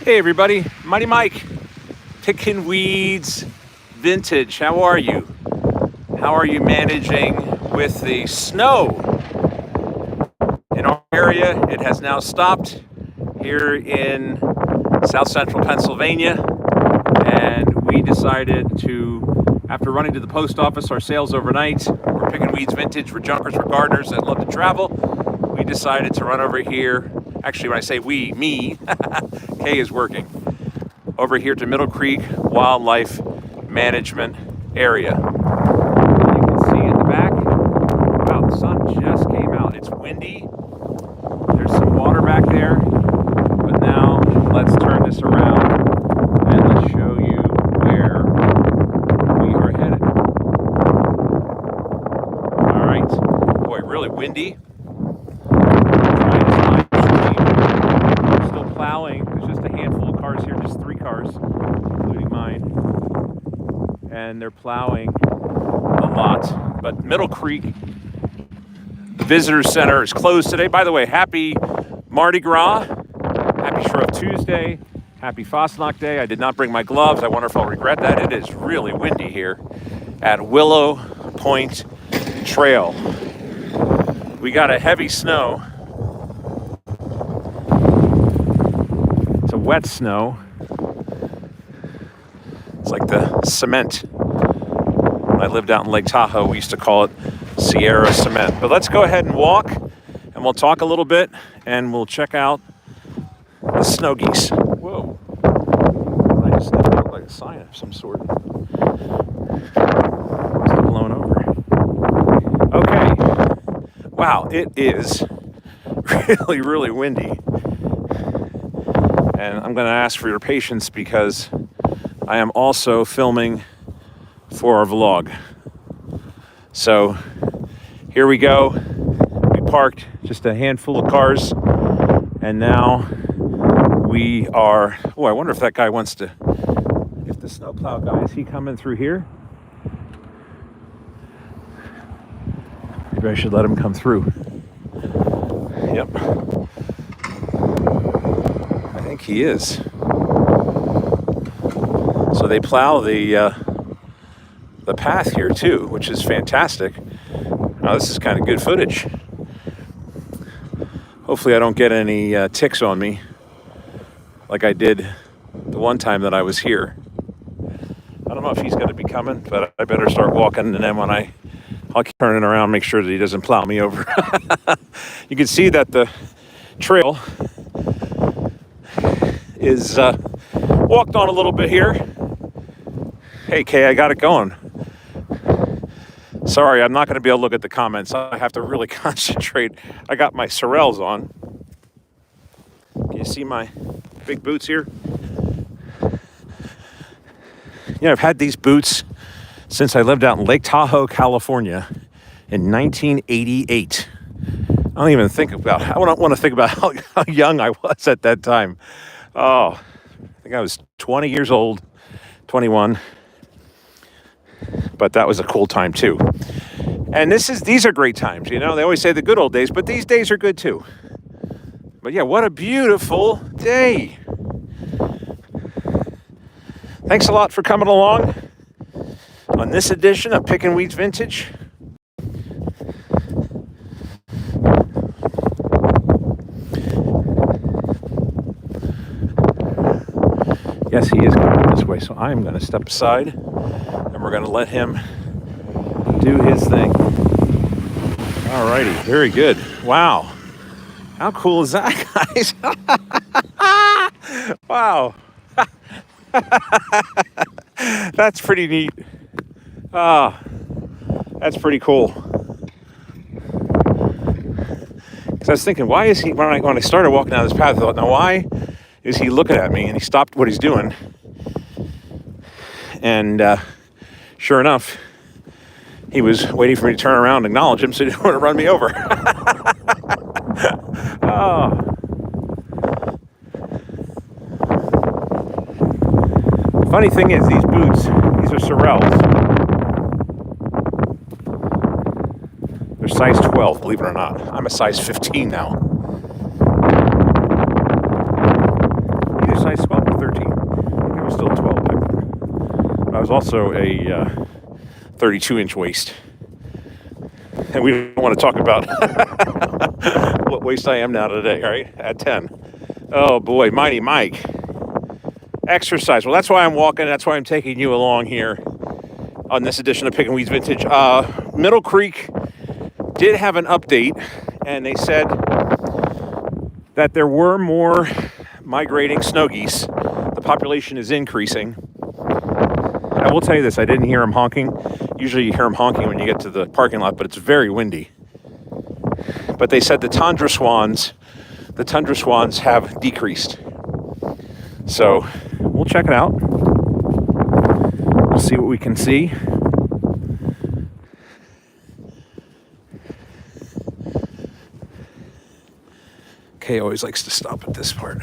Hey everybody, Mighty Mike, Pickin Weeds Vintage. How are you? How are you managing with the snow? In our area, it has now stopped here in South Central Pennsylvania, and we decided to, after running to the post office, our sales overnight, we're Pickin Weeds Vintage, we're junkers, we're gardeners that love to travel. We decided to run over here. Actually, when I say we, me, Kay is working. Over here to Middle Creek Wildlife Management Area. And you can see in the back, wow, the sun just came out. It's windy. There's some water back there. But now let's turn this around and let's show you where we are headed. All right. Boy, really windy. Plowing. There's just a handful of cars here, just 3 cars, including mine, and they're plowing a lot. But Middle Creek Visitor Center is closed today. By the way, happy Mardi Gras, happy Shrove Tuesday, happy Fastnacht Day. I did not bring my gloves. I wonder if I'll regret that. It is really windy here at Willow Point Trail. We got a heavy snow. Wet snow. It's like the cement. When I lived out in Lake Tahoe, we used to call it Sierra cement. But let's go ahead and walk, and we'll talk a little bit, and we'll check out the snow geese. Whoa. I just stepped out like a sign of some sort. It's blown over. Okay. Wow, it is really, really windy. And I'm going to ask for your patience because I am also filming for our vlog. So here we go. We parked just a handful of cars, and now we are, oh, I wonder if that guy wants to, if the snowplow guy, is he coming through here? Maybe I should let him come through. Yep. He is. So they plow the path here too, which is fantastic. Now this is kind of good footage. Hopefully I don't get any ticks on me like I did the one time that I was here. I don't know if he's going to be coming, but I better start walking, and then when I'll keep turning around, make sure that he doesn't plow me over. You can see that the trail is walked on a little bit here. Hey Kay, I got it going. Sorry, I'm not going to be able to look at the comments. I have to really concentrate. I got my Sorels on. Can you see my big boots here? Yeah, I've had these boots since I lived out in Lake Tahoe, California in 1988. I don't even think about, I don't want to think about how young I was at that time. Oh, I think I was 20 years old, 21. But that was a cool time too. And these are great times, you know. They always say the good old days, but these days are good too. But yeah, what a beautiful day. Thanks a lot for coming along on this edition of Pickin Weeds Vintage. Yes, he is coming this way, so I'm going to step aside, and we're going to let him do his thing. All righty, very good. Wow. How cool is that, guys? Wow. That's pretty neat. That's pretty cool. Because I was thinking, why is he, when I started walking down this path, I thought, now why is he looking at me? And he stopped what he's doing. And sure enough, he was waiting for me to turn around and acknowledge him, so he didn't want to run me over. Oh. Funny thing is, these boots, these are Sorels. They're size 12, believe it or not. I'm a size 15 now. Either size 12 I was also a 32-inch waist. And we don't want to talk about what waist I am now today, right? At 10. Oh boy, Mighty Mike. Exercise. Well, that's why I'm walking. That's why I'm taking you along here on this edition of Pickin' Weeds Vintage. Middle Creek did have an update, and they said that there were more migrating snow geese. The population is increasing. I will tell you this, I didn't hear them honking. Usually you hear them honking when you get to the parking lot, but it's very windy. But they said the tundra swans have decreased. So we'll check it out. We'll see what we can see. Kay always likes to stop at this part.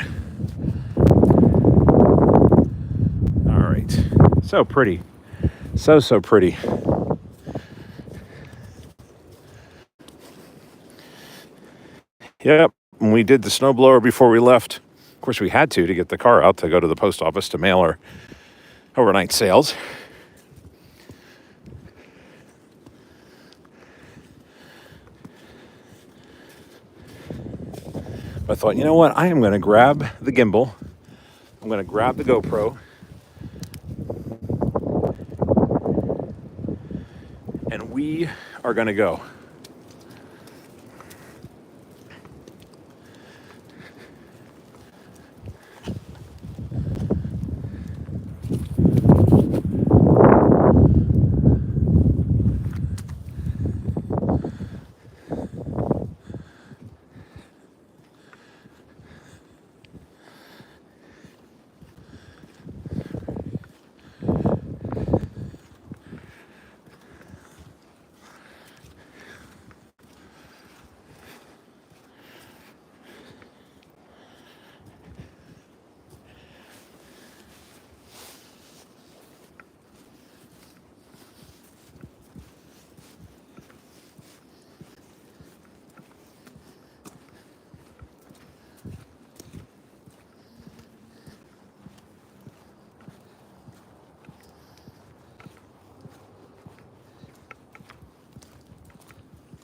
All right. So pretty. So pretty. Yep. And we did the snowblower before we left. Of course, we had to get the car out to go to the post office to mail our overnight sales. I thought, you know what? I am going to grab the gimbal. I'm going to grab the GoPro. And we are going to go.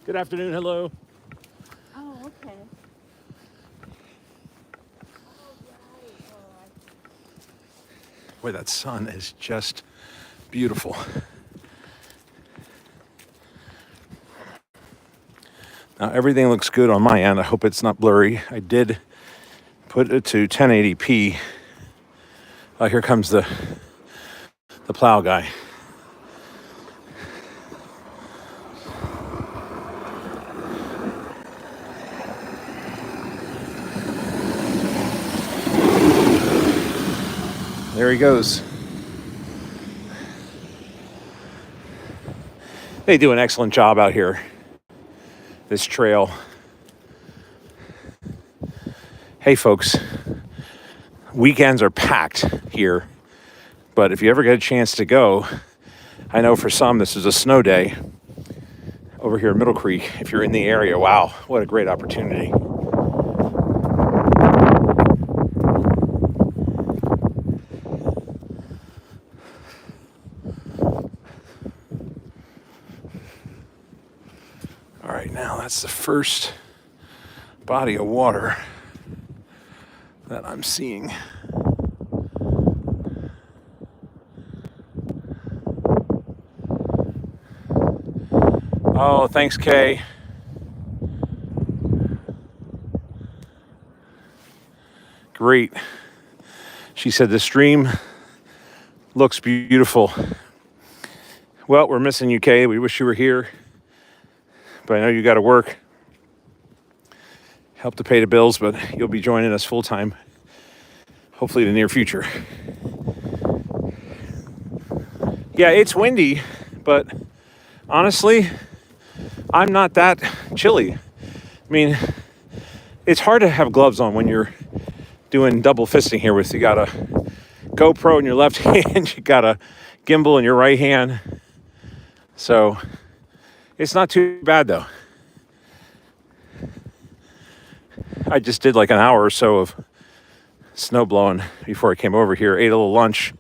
Good afternoon, hello. Oh, okay. Boy, that sun is just beautiful. Now, everything looks good on my end. I hope it's not blurry. I did put it to 1080p. Here comes the plow guy. There he goes. They do an excellent job out here. This trail. Hey folks, weekends are packed here, but if you ever get a chance to go, I know for some this is a snow day over here in Middle Creek. If you're in the area, wow, what a great opportunity. All right, now that's the first body of water that I'm seeing. Oh, thanks, Kay. Great. She said the stream looks beautiful. Well, we're missing you, Kay. We wish you were here, but I know you got to work. Help to pay the bills, but you'll be joining us full time, hopefully in the near future. Yeah, it's windy, but honestly, I'm not that chilly. I mean, it's hard to have gloves on when you're doing double fisting here with, you got a GoPro in your left hand, you got a gimbal in your right hand. So it's not too bad though. I just did like an hour or so of snow blowing before I came over here, ate a little lunch.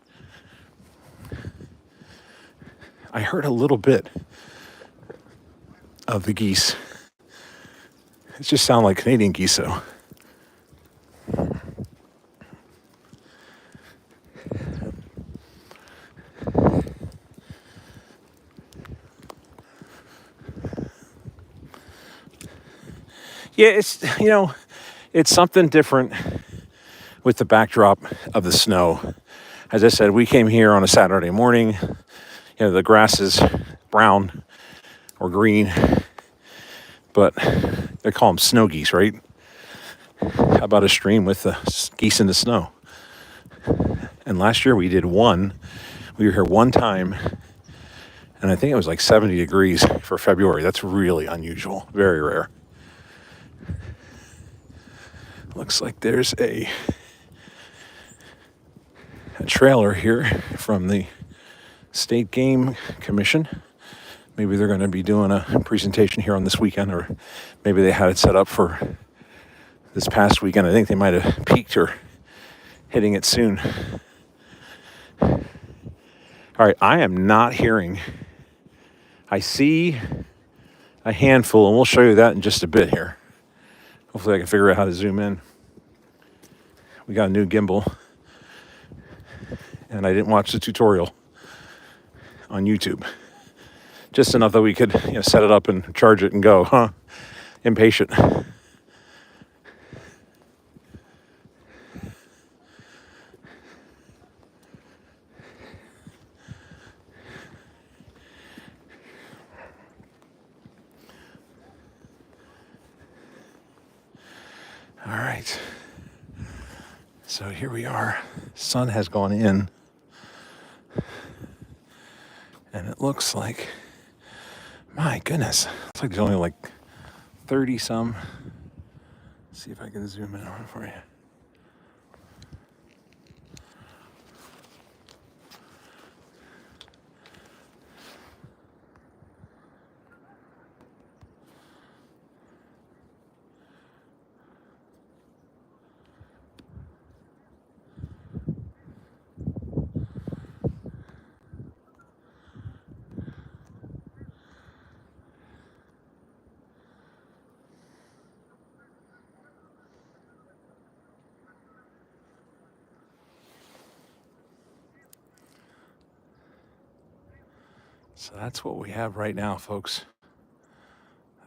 I heard a little bit of the geese. It just sounded like Canadian geese, though. Yeah, it's something different with the backdrop of the snow. As I said, we came here on a Saturday morning. The grass is brown or green, but they call them snow geese, right? How about a stream with the geese in the snow? And last year we did one. We were here one time, and I think it was like 70 degrees for February. That's really unusual, very rare. Looks like there's a trailer here from the State Game Commission. Maybe they're going to be doing a presentation here on this weekend, or maybe they had it set up for this past weekend. I think they might have peaked or hitting it soon. All right, I am not hearing. I see a handful, and we'll show you that in just a bit here. Hopefully I can figure out how to zoom in. We got a new gimbal, and I didn't watch the tutorial on YouTube. Just enough that we could set it up and charge it and go, huh? Impatient. All right. So here we are. Sun has gone in. And it looks like, my goodness, looks like there's only like 30 some. Let's see if I can zoom in on it for you. So that's what we have right now, folks.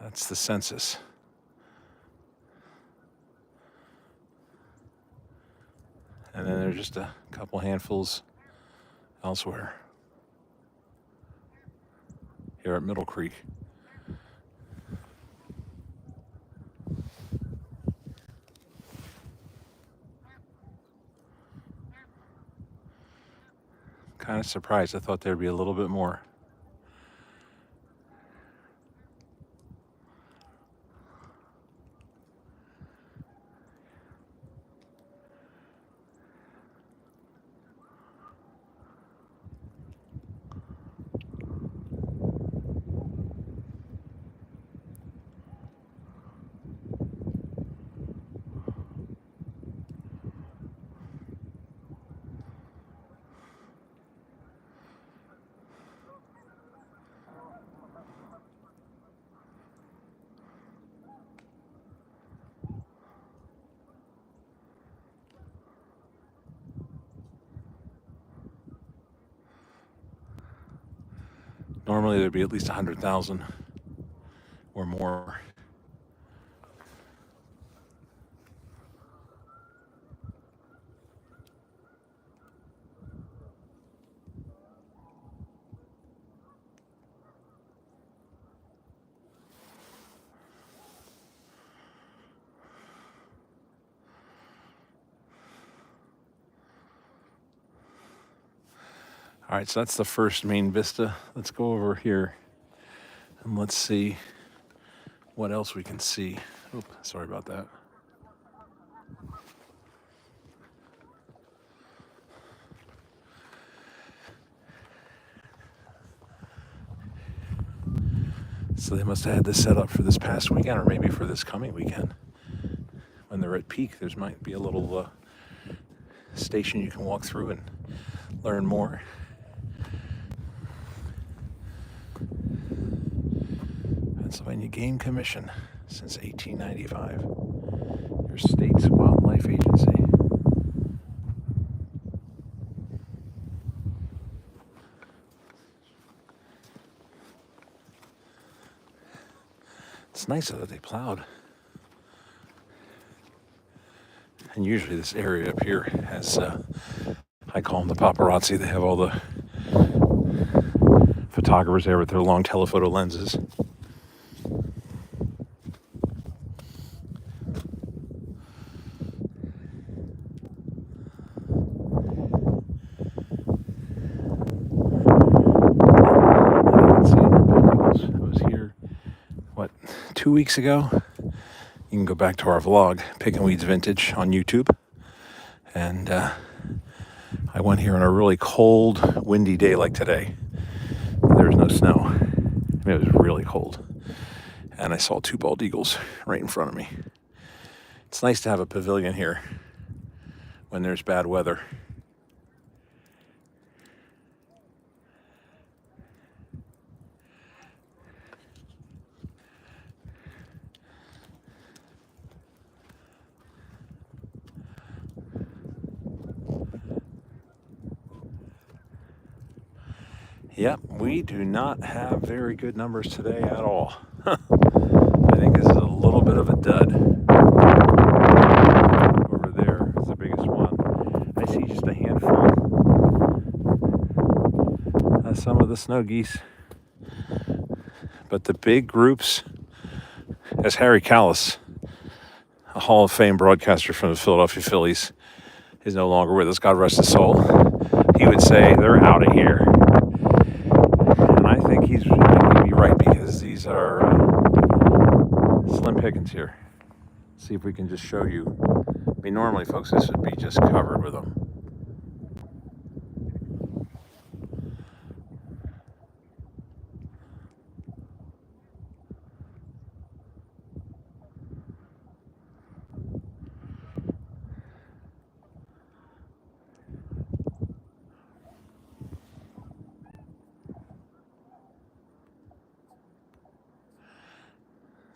That's the census. And then there's just a couple handfuls elsewhere. Here at Middle Creek. Kind of surprised. I thought there'd be a little bit more. Normally there'd be at least 100,000 or more. All right, so that's the first main vista. Let's go over here and let's see what else we can see. Oop, sorry about that. So they must have had this set up for this past weekend, or maybe for this coming weekend. When they're at peak, there might be a little station you can walk through and learn more. Pennsylvania Game Commission since 1895. Your state's wildlife agency. It's nice that they plowed. And usually this area up here has, I call them the paparazzi. They have all the photographers there with their long telephoto lenses. I was here, 2 weeks ago? You can go back to our vlog, Pickin Weeds Vintage, on YouTube. And I went here on a really cold, windy day like today. There was no snow. I mean, it was really cold. And I saw 2 bald eagles right in front of me. It's nice to have a pavilion here when there's bad weather. Yep, we do not have very good numbers today at all. I think this is a little bit of a dud. Over there is the biggest one. I see just a handful. Some of the snow geese. But the big groups, as Harry Callis, a Hall of Fame broadcaster from the Philadelphia Phillies, is no longer with us, God rest his soul. He would say, they're out of here. I think he'd be right, because these are slim pickings here. See if we can just show you. I mean, normally, folks, this would be just covered with them.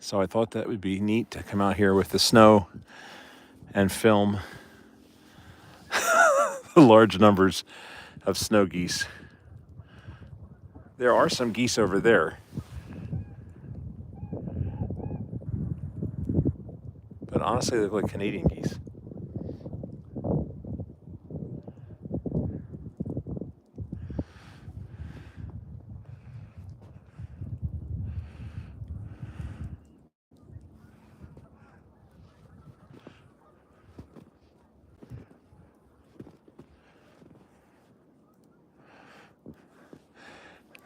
So I thought that would be neat to come out here with the snow and film the large numbers of snow geese. There are some geese over there, but honestly they look like Canadian geese.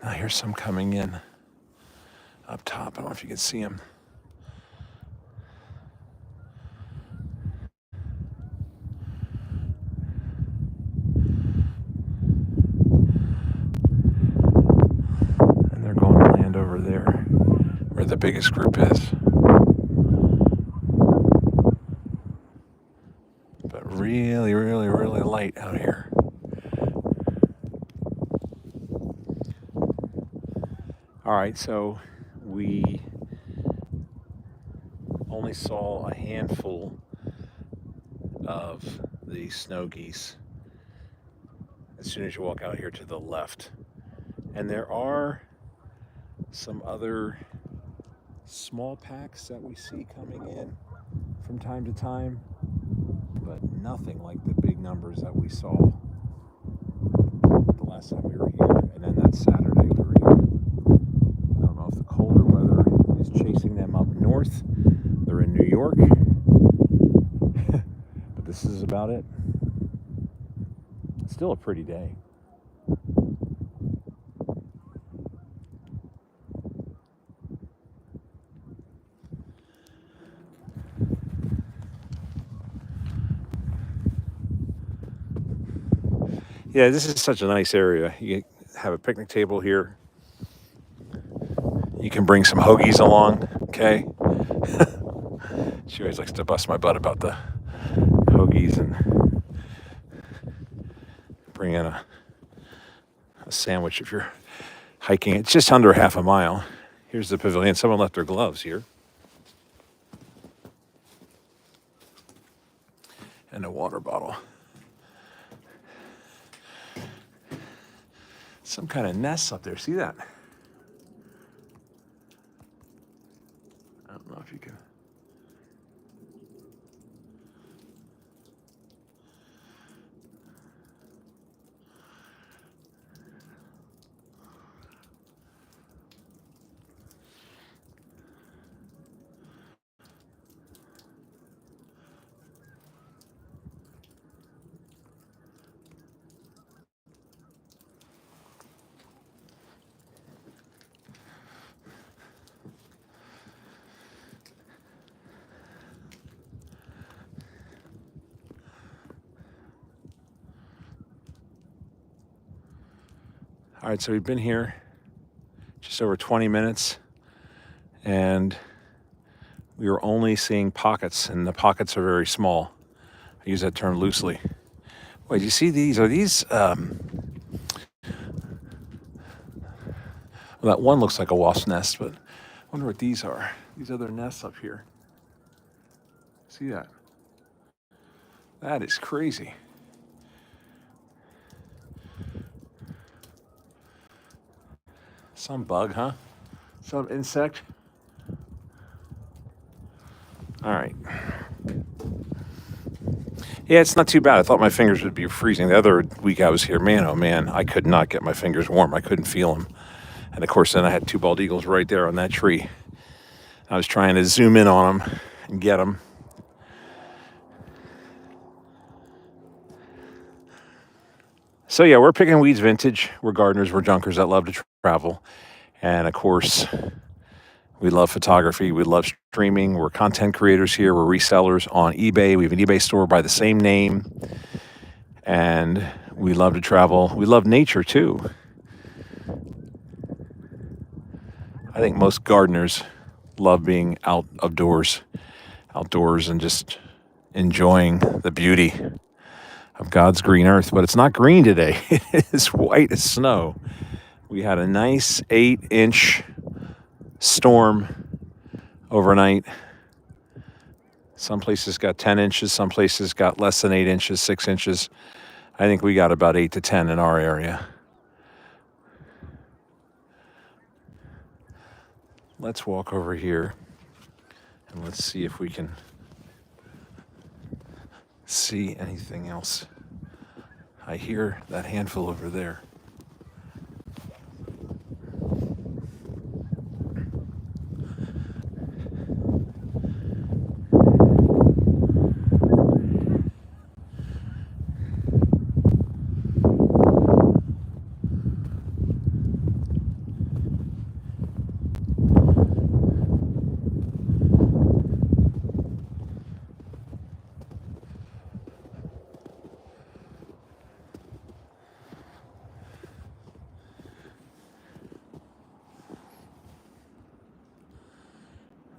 Now here's some coming in up top. I don't know if you can see them. And they're going to land over there where the biggest group is. But really, really, really light out here. All right, so we only saw a handful of the snow geese as soon as you walk out here to the left. And there are some other small packs that we see coming in from time to time, but nothing like the big numbers that we saw the last time we were here, and then that Saturday we were here. I don't know if the colder weather is chasing them up north. They're in New York, but this is about it. It's still a pretty day. Yeah, this is such a nice area. You have a picnic table here. You can bring some hoagies along, okay? She always likes to bust my butt about the hoagies and bring in a sandwich if you're hiking. It's just under half a mile Here's the pavilion. Someone left their gloves here. And a water bottle. Some kind of nest up there. See that? I don't know if you can. All right, so we've been here just over 20 minutes, and we were only seeing pockets, and the pockets are very small. I use that term loosely. Wait, do you see these? Are these, well, that one looks like a wasp nest, but I wonder what these are. These other nests up here. See that? That is crazy. Some bug, huh? Some insect. All right. Yeah, it's not too bad. I thought my fingers would be freezing. The other week I was here, man, oh man, I could not get my fingers warm. I couldn't feel them. And of course, then I had two bald eagles right there on that tree. I was trying to zoom in on them and get them. So yeah, we're Pickin Weeds Vintage. We're gardeners, we're junkers that love to travel. And of course, we love photography. We love streaming. We're content creators here. We're resellers on eBay. We have an eBay store by the same name. And we love to travel. We love nature too. I think most gardeners love being outdoors and just enjoying the beauty of God's green earth. But it's not green today. It is white as snow. We had a nice 8-inch storm overnight. Some places got 10 inches. Some places got less than 8 inches, 6 inches. I think we got about 8 to 10 in our area. Let's walk over here and let's see if we can see anything else. I hear that handful over there.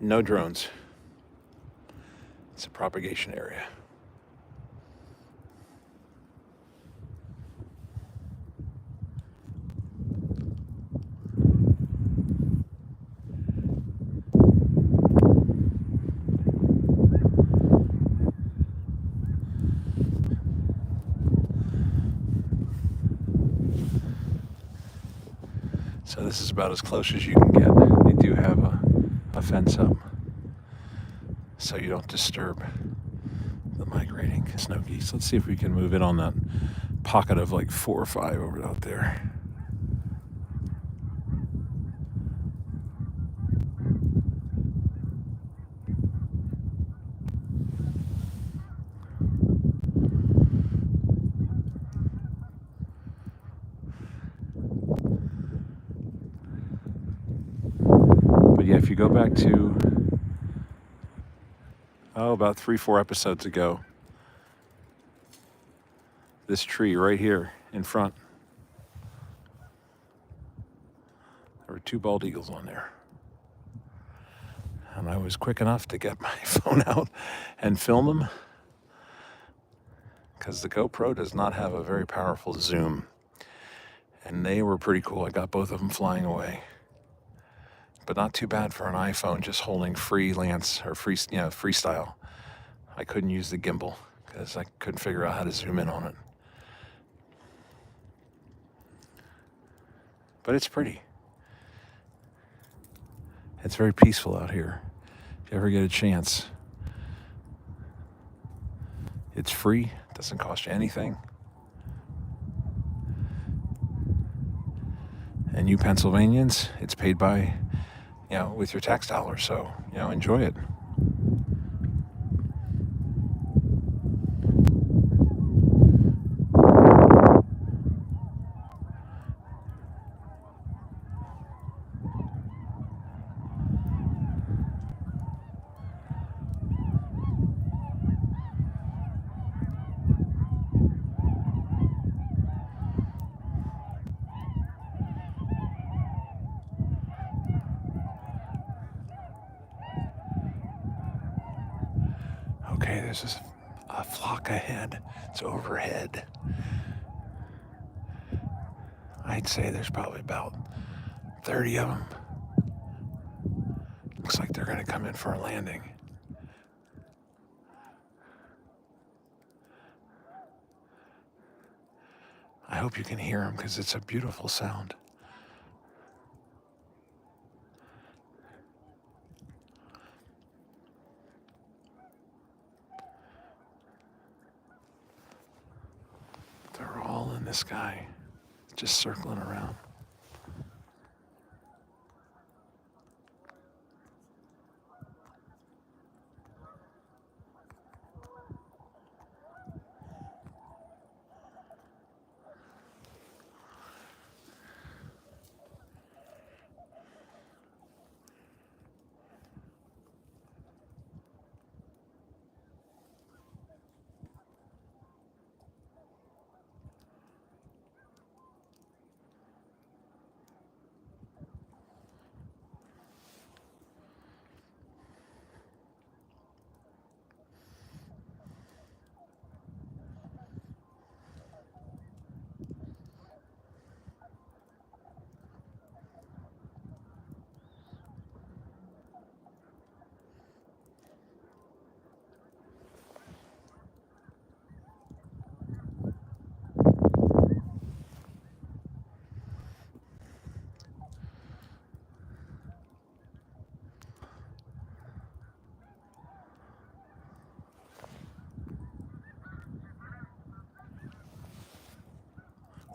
No drones. It's a propagation area. So this is about as close as you can get. They do have a fence up so you don't disturb the migrating snow geese. Let's see if we can move in on that pocket of like 4 or 5 over out there. But yeah, if you go back to about 3-4 episodes ago, this tree right here in front, there were 2 bald eagles on there. And I was quick enough to get my phone out and film them because the GoPro does not have a very powerful zoom. And they were pretty cool. I got both of them flying away. but not too bad for an iPhone just holding freelance or freestyle. I couldn't use the gimbal because I couldn't figure out how to zoom in on it. But it's pretty. It's very peaceful out here. If you ever get a chance, it's free. It doesn't cost you anything. And you Pennsylvanians, it's paid by, with your tax dollars. So, enjoy it. Okay, there's a flock ahead. It's overhead. I'd say there's probably about 30 of them. Looks like they're going to come in for a landing. I hope you can hear them because it's a beautiful sound. They're all in the sky, just circling around.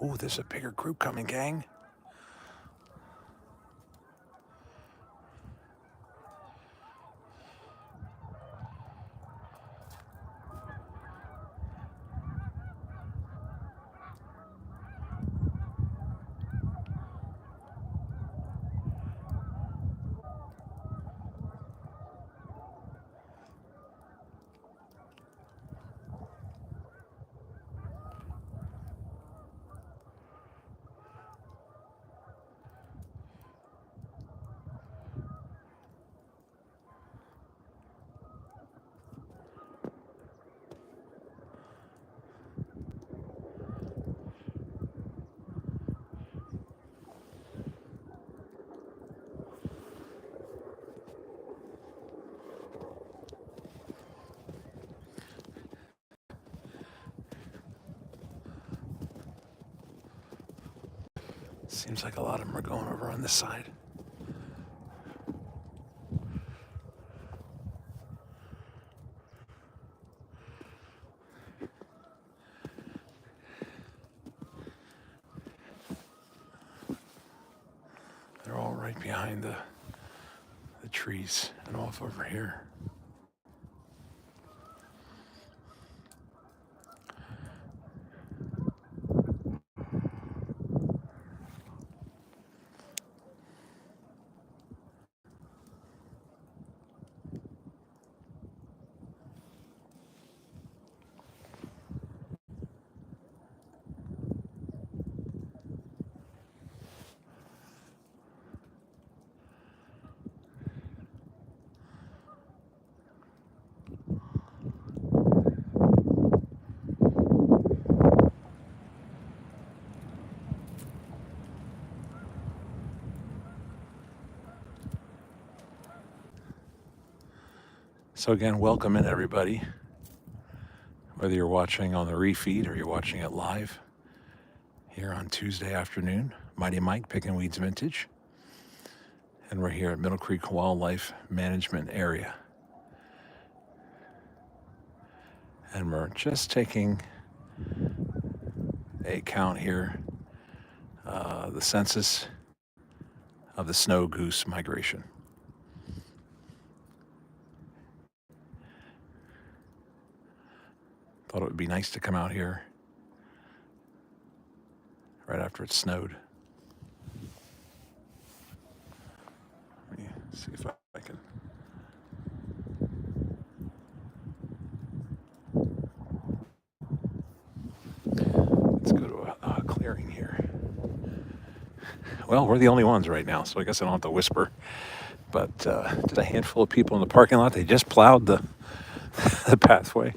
Oh, there's a bigger group coming, gang. Seems like a lot of them are going over on this side. They're all right behind the trees and off over here. So again, welcome in everybody, whether you're watching on the refeed or you're watching it live here on Tuesday afternoon. Mighty Mike, Pickin Weeds Vintage, and we're here at Middle Creek Wildlife Management Area. And we're just taking a count here, the census of the Snow Goose migration. Thought it would be nice to come out here right after it snowed. Let me see if I can. Let's go to a clearing here. Well, we're the only ones right now, so I guess I don't have to whisper. But just a handful of people in the parking lot. They just plowed the pathway.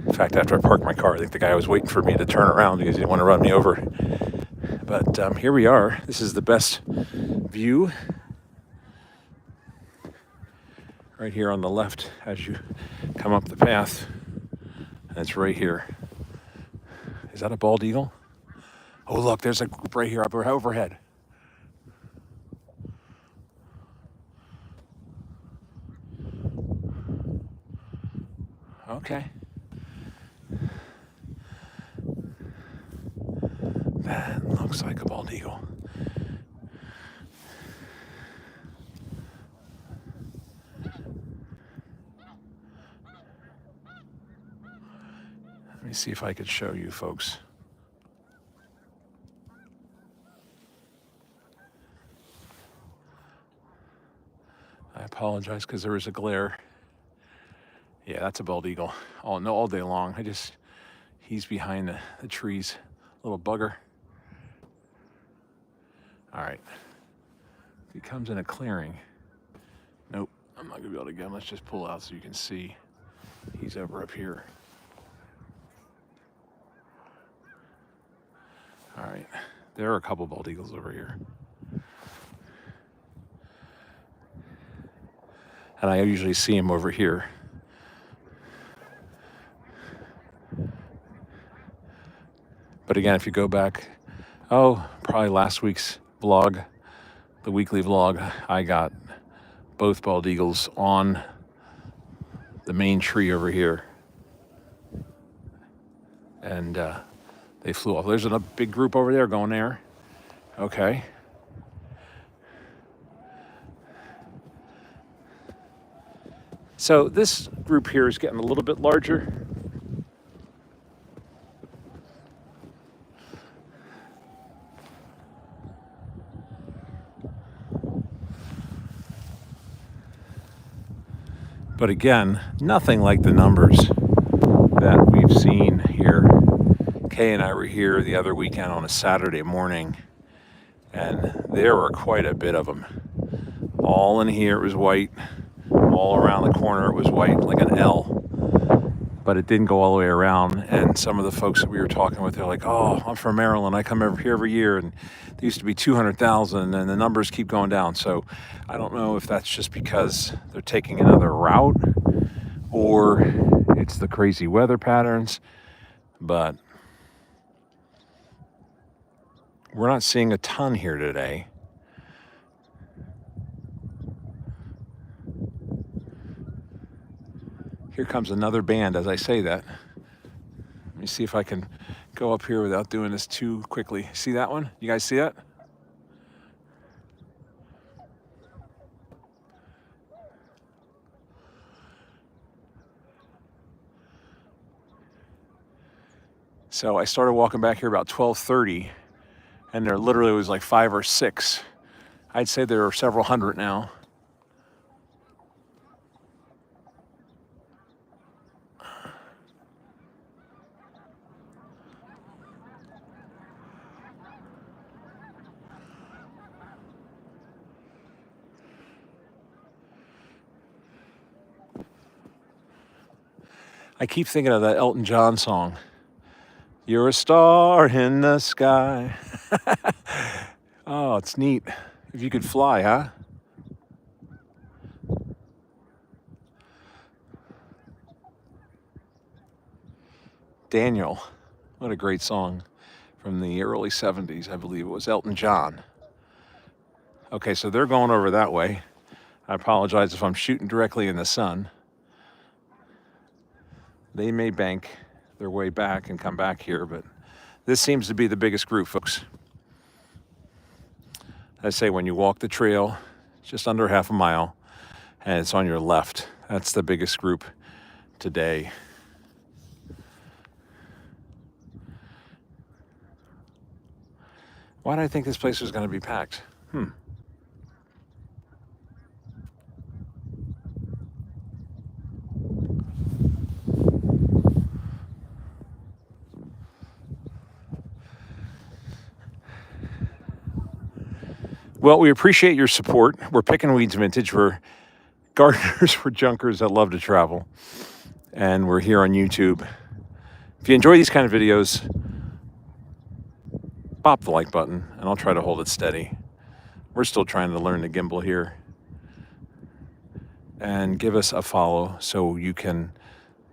In fact, after I parked my car, I think the guy was waiting for me to turn around because he didn't want to run me over. But here we are. This is the best view. Right here on the left as you come up the path. And it's right here. Is that a bald eagle? Oh, look, there's a group right here overhead. Okay. That looks like a bald eagle. Let me see if I could show you folks. I apologize because there was a glare. Yeah, that's a bald eagle. Oh, no, all day long. He's behind the trees. Little bugger. All right. If he comes in a clearing. Nope, I'm not gonna be able to get him. Let's just pull out so you can see. He's over up here. All right, there are a couple bald eagles over here. And I usually see him over here. But again, if you go back, probably last week's vlog, the weekly vlog, I got both bald eagles on the main tree over here. And they flew off. There's a big group over there going there. Okay. So this group here is getting a little bit larger. But again, nothing like the numbers that we've seen here. Kay and I were here the other weekend on a Saturday morning, and there were quite a bit of them. All in here it was white. All around the corner it was white, like an L. But it didn't go all the way around. And some of the folks that we were talking with, they're like, oh, I'm from Maryland. I come over here every year, and there used to be 200,000, and the numbers keep going down. So I don't know if that's just because they're taking another route or it's the crazy weather patterns. But we're not seeing a ton here today. Here comes another band as I say that. Let me see if I can go up here without doing this too quickly. See that one? You guys see that? So I started walking back here about 12:30, and there literally was like 5 or 6. I'd say there are several hundred now. I keep thinking of that Elton John song. You're a star in the sky. Oh, it's neat. If you could fly, huh? Daniel. What a great song from the early 70s, I believe it was Elton John. Okay, so they're going over that way. I apologize if I'm shooting directly in the sun. They may bank their way back and come back here, but this seems to be the biggest group, folks. I say when you walk the trail, just under half a mile, and it's on your left. That's the biggest group today. Why did I think this place was going to be packed? Well, we appreciate your support. We're Pickin' Weeds Vintage. We're gardeners, we're junkers that love to travel. And we're here on YouTube. If you enjoy these kind of videos, pop the like button, and I'll try to hold it steady. We're still trying to learn the gimbal here. And give us a follow so you can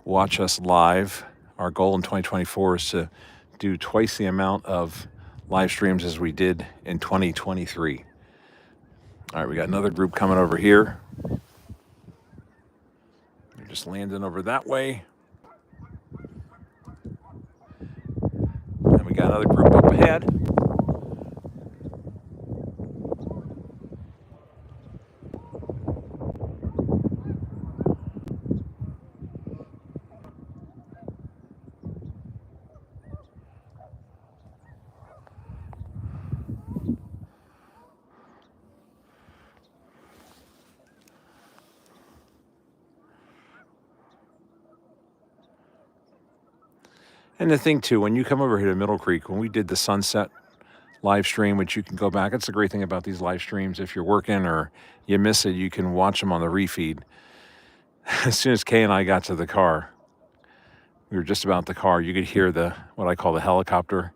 watch us live. Our goal in 2024 is to do twice the amount of live streams as we did in 2023. All right, we got another group coming over here. They're just landing over that way. And we got another group up ahead. And the thing too, when you come over here to Middle Creek, when we did the sunset live stream, which you can go back, that's the great thing about these live streams. If you're working or you miss it, you can watch them on the refeed. As soon as Kay and I got to the car, we were just about the car, you could hear the, what I call the helicopter,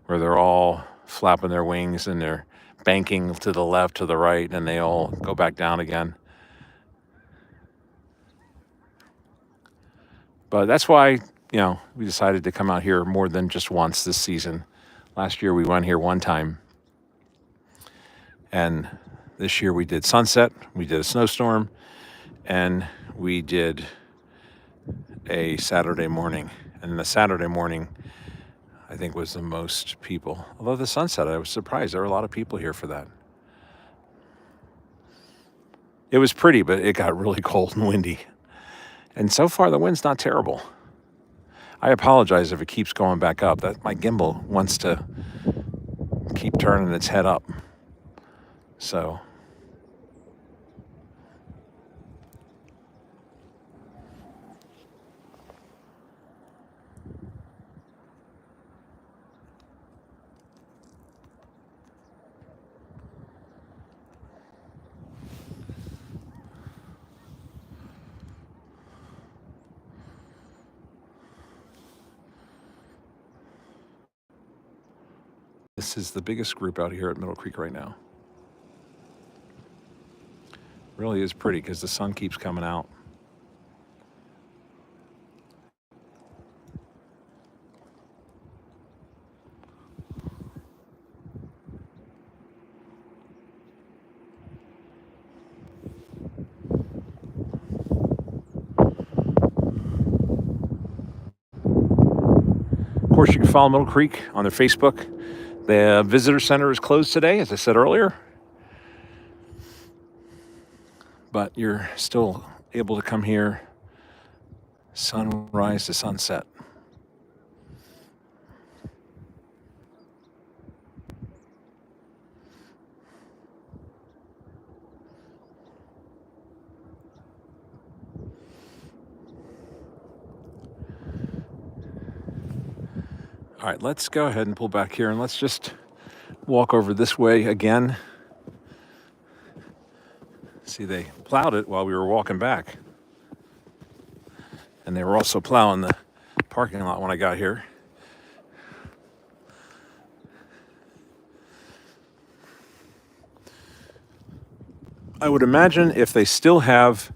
where they're all flapping their wings and they're banking to the left, to the right, and they all go back down again. But that's why, we decided to come out here more than just once this season. Last year we went here one time. And this year we did sunset, we did a snowstorm, and we did a Saturday morning. And the Saturday morning, I think, was the most people. Although the sunset, I was surprised. There were a lot of people here for that. It was pretty, but it got really cold and windy. And so far, the wind's not terrible. I apologize if it keeps going back up. That my gimbal wants to keep turning its head up. So this is the biggest group out here at Middle Creek right now. Really is pretty because the sun keeps coming out. Of course, you can follow Middle Creek on their Facebook. The visitor center is closed today, as I said earlier. But you're still able to come here sunrise to sunset. All right, let's go ahead and pull back here and let's just walk over this way again. See, they plowed it while we were walking back. And they were also plowing the parking lot when I got here. I would imagine if they still have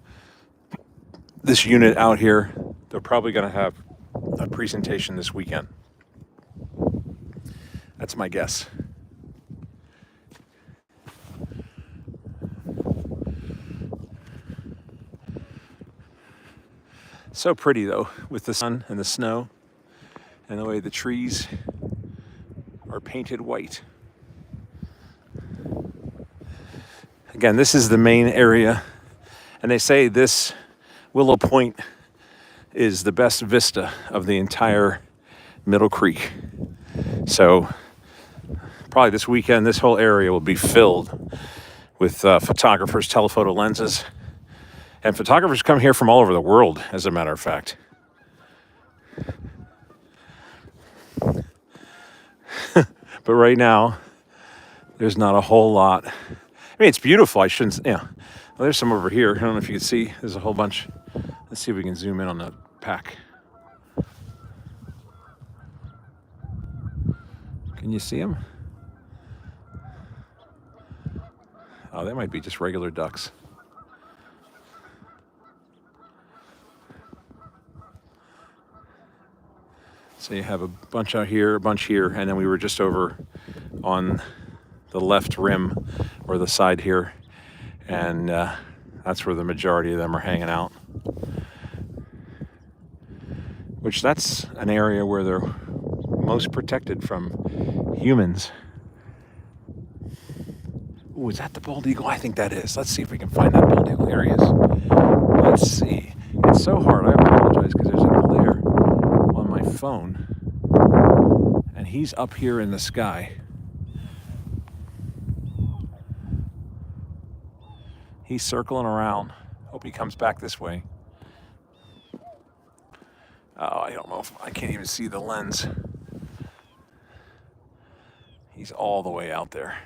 this unit out here, they're probably going to have a presentation this weekend. That's my guess. So pretty though, with the sun and the snow and the way the trees are painted white. Again, this is the main area, and they say this Willow Point is the best vista of the entire Middle Creek. So probably this weekend, this whole area will be filled with photographers' telephoto lenses. And photographers come here from all over the world, as a matter of fact. But right now, there's not a whole lot. I mean, it's beautiful. I shouldn't, yeah. Well, there's some over here. I don't know if you can see. There's a whole bunch. Let's see if we can zoom in on the pack. Can you see them? Oh, they might be just regular ducks. So you have a bunch out here, a bunch here, and then we were just over on the left rim or the side here, and that's where the majority of them are hanging out. Which that's an area where they're most protected from humans. Ooh, is that the bald eagle? I think that is. Let's see if we can find that bald eagle. Here he is. Let's see. It's so hard. I apologize because there's a glare on my phone. And he's up here in the sky. He's circling around. Hope he comes back this way. Oh, I don't know if I can't even see the lens. He's all the way out there.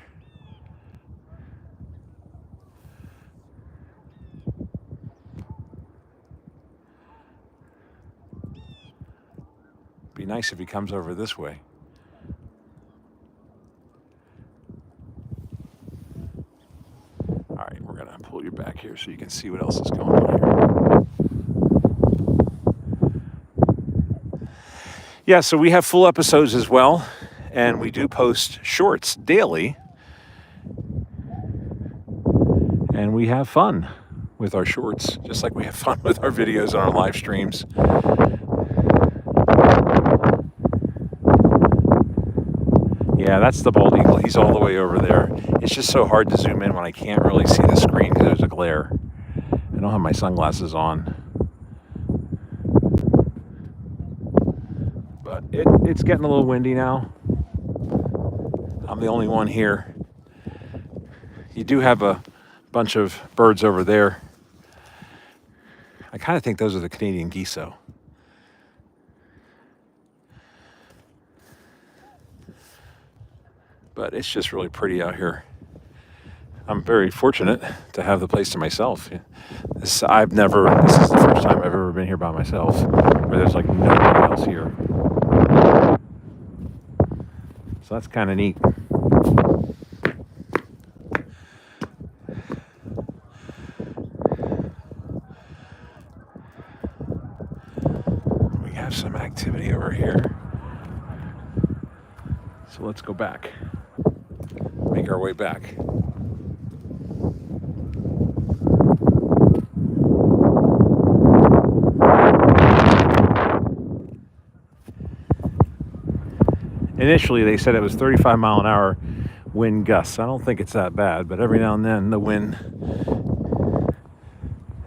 Be nice if he comes over this way. All right, we're gonna pull you back here so you can see what else is going on here. Yeah, so we have full episodes as well, and we do post shorts daily. And we have fun with our shorts, just like we have fun with our videos on our live streams. Yeah, that's the bald eagle. He's all the way over there. It's just so hard to zoom in when I can't really see the screen because there's a glare. I don't have my sunglasses on. But it's getting a little windy now. I'm the only one here. You do have a bunch of birds over there. I kind of think those are the Canadian geese, though. But it's just really pretty out here. I'm very fortunate to have the place to myself. This is the first time I've ever been here by myself, where there's like nobody else here. So that's kind of neat. We have some activity over here. So let's go back. Make our way back. Initially, they said it was 35 mile an hour wind gusts. I don't think it's that bad, but every now and then the wind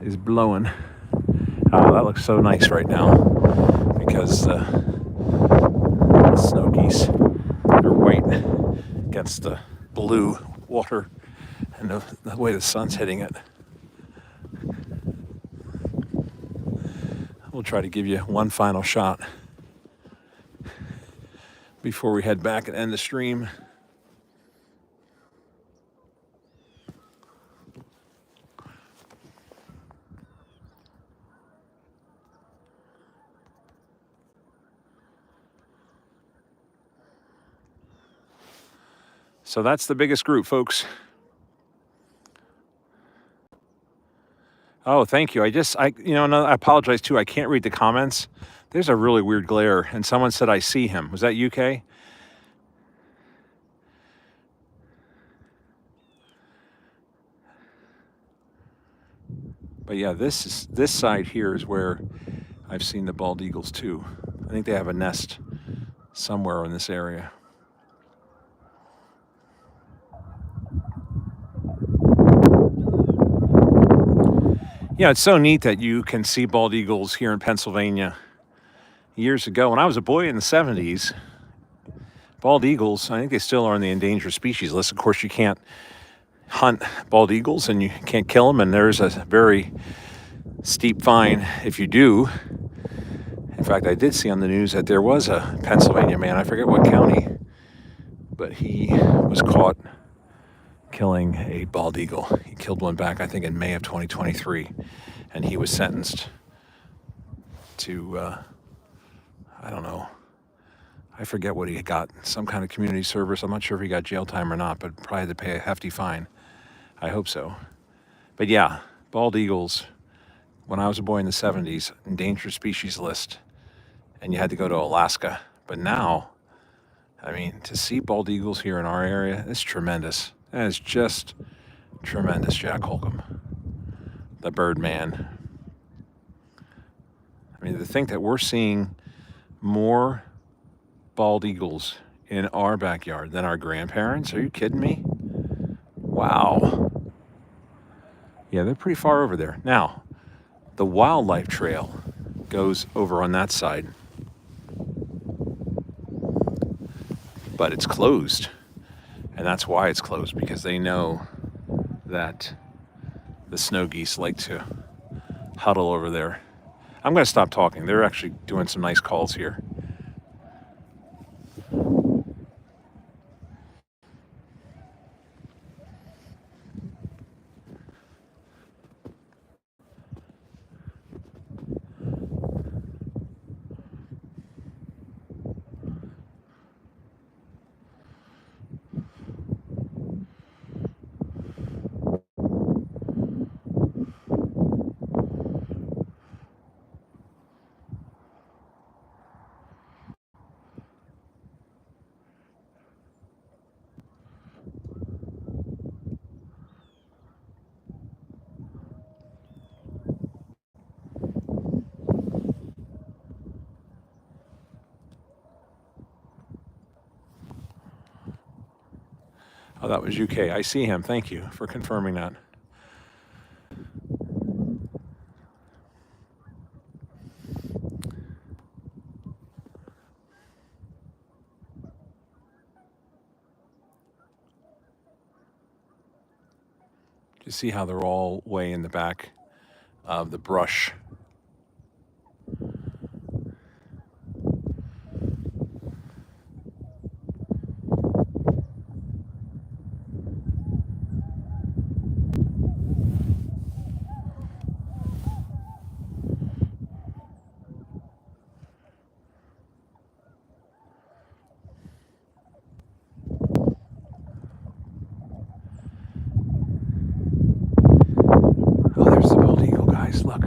is blowing. Oh, that looks so nice right now because the snow geese are white against the blue water and the way the sun's hitting it. We'll try to give you one final shot before we head back and end the stream. So that's the biggest group, folks. Oh, thank you. I apologize too. I can't read the comments. There's a really weird glare, and someone said I see him. Was that UK? But yeah, this side here is where I've seen the bald eagles too. I think they have a nest somewhere in this area. Yeah, it's so neat that you can see bald eagles here in Pennsylvania. Years ago, when I was a boy in the 70s, bald eagles, I think they still are on the endangered species list. Of course, you can't hunt bald eagles and you can't kill them, and there's a very steep fine if you do. In fact, I did see on the news that there was a Pennsylvania man, I forget what county, but he was caught killing a bald eagle. He killed one back, I think, in May of 2023, and he was sentenced to, I don't know, I forget what he got, some kind of community service. I'm not sure if he got jail time or not, but probably had to pay a hefty fine. I hope so. But yeah, bald eagles, when I was a boy in the 70s, endangered species list, and you had to go to Alaska. But now, I mean, to see bald eagles here in our area, it's tremendous. That is just tremendous, Jack Holcomb, the Birdman. I mean, to think that we're seeing more bald eagles in our backyard than our grandparents. Are you kidding me? Wow. Yeah, they're pretty far over there. Now, the wildlife trail goes over on that side, but it's closed. And that's why it's closed, because they know that the snow geese like to huddle over there. I'm going to stop talking. They're actually doing some nice calls here. Oh, that was UK. I see him. Thank you for confirming that. You see how they're all way in the back of the brush. Oh, there's the bald eagle, guys. Look.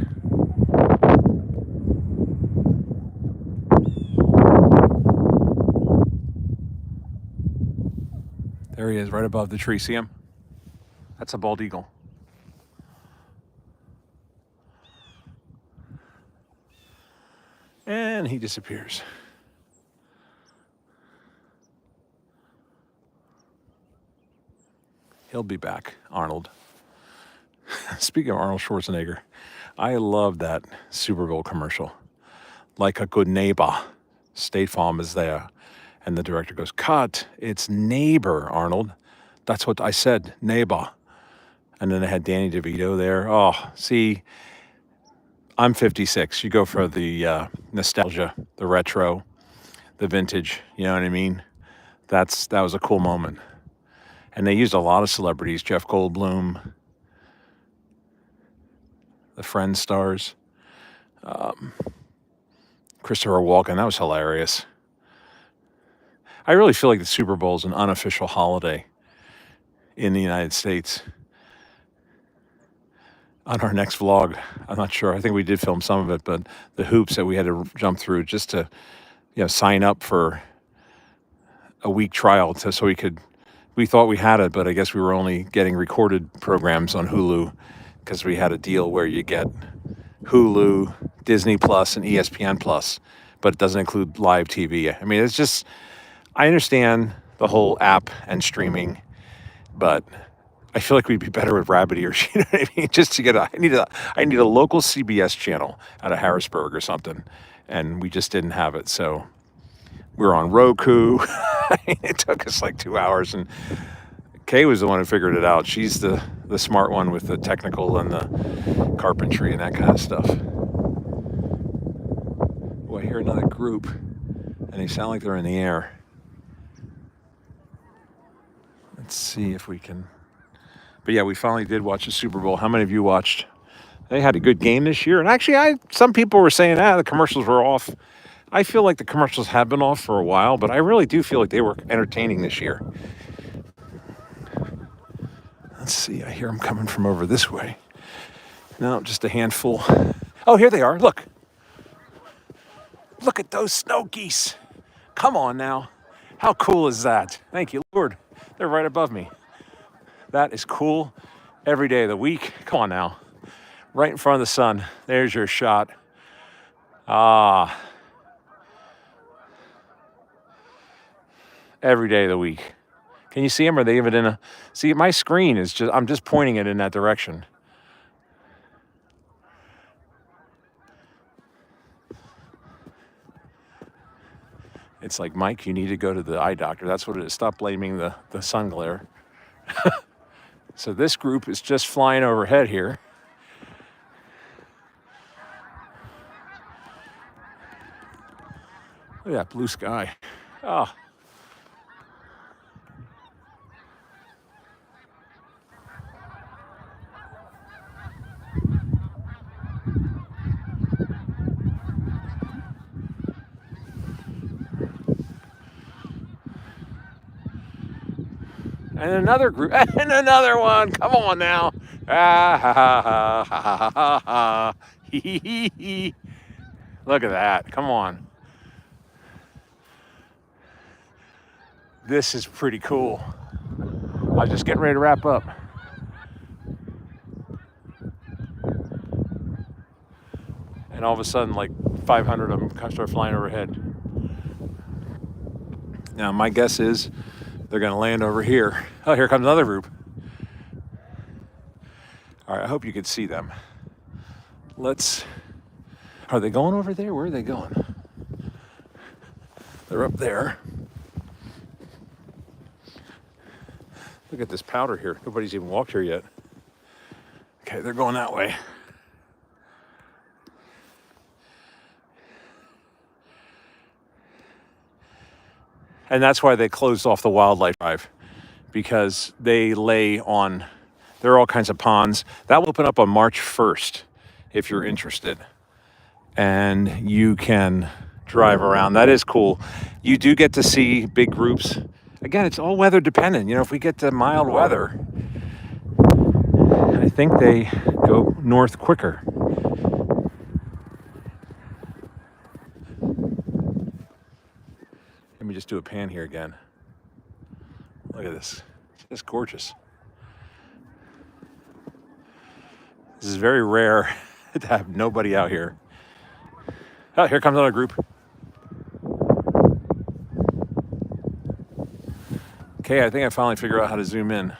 There he is, right above the tree. See him? That's a bald eagle. And he disappears. He'll be back, Arnold. Speaking of Arnold Schwarzenegger, I love that Super Bowl commercial. Like a good neighbor, State Farm is there. And the director goes, "Cut, it's neighbor, Arnold." That's what I said, neighbor. And then they had Danny DeVito there. Oh, see, I'm 56. You go for the nostalgia, the retro, the vintage, you know what I mean? That was a cool moment. And they used a lot of celebrities, Jeff Goldblum, the Friends stars, Christopher Walken. That was hilarious. I really feel like the Super Bowl is an unofficial holiday in the United States. on our next vlog. I'm not sure. I think we did film some of it, but the hoops that we had to jump through just to, sign up for a week trial so we could. We thought we had it, but I guess we were only getting recorded programs on Hulu because we had a deal where you get Hulu, Disney Plus, and ESPN Plus, but it doesn't include live TV. I mean, it's just, I understand the whole app and streaming, but I feel like we'd be better with rabbit ears. You know what I mean? Just to get I need a local CBS channel out of Harrisburg or something, and we just didn't have it. So we're on Roku. It took us like 2 hours, and Kay was the one who figured it out. She's the smart one with the technical and the carpentry and that kind of stuff. Oh, I hear another group, and they sound like they're in the air. Let's see if we can. But yeah, we finally did watch the Super Bowl. How many of you watched? They had a good game this year. And actually, some people were saying, the commercials were off. I feel like the commercials have been off for a while, but I really do feel like they were entertaining this year. Let's see. I hear them coming from over this way. No, just a handful. Oh, here they are. Look. Look at those snow geese. Come on now. How cool is that? Thank you, Lord. They're right above me. That is cool every day of the week. Come on now. Right in front of the sun. There's your shot. Every day of the week. Can you see them? Are they even in a... See, my screen is just... I'm just pointing it in that direction. It's like, Mike, you need to go to the eye doctor. That's what it is. Stop blaming the sun glare. So this group is just flying overhead here. Look at that blue sky. Oh. And another group, and another one. Come on now. Ah, ha, ha, ha, ha, ha, ha, ha. Look at that. Come on. This is pretty cool. I was just getting ready to wrap up. And all of a sudden, like 500 of them start flying overhead. Now, my guess is they're going to land over here. Oh, here comes another group. All right, I hope you can see them. Are they going over there? Where are they going? They're up there. Look at this powder here. Nobody's even walked here yet. Okay, they're going that way. And that's why they closed off the wildlife drive, because there are all kinds of ponds. That will open up on March 1st if you're interested. And you can drive around. That is cool. You do get to see big groups. Again, it's all weather dependent. If we get to mild weather, I think they go north quicker. Let me just do a pan here again. Look at this. It's just gorgeous. This is very rare to have nobody out here. Oh, here comes another group. Okay, I think I finally figured out how to zoom in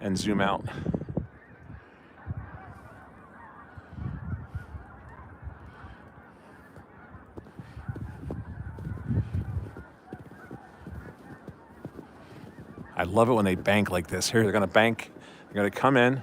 and zoom out. I love it when they bank like this. Here, they're going to bank. They're going to come in.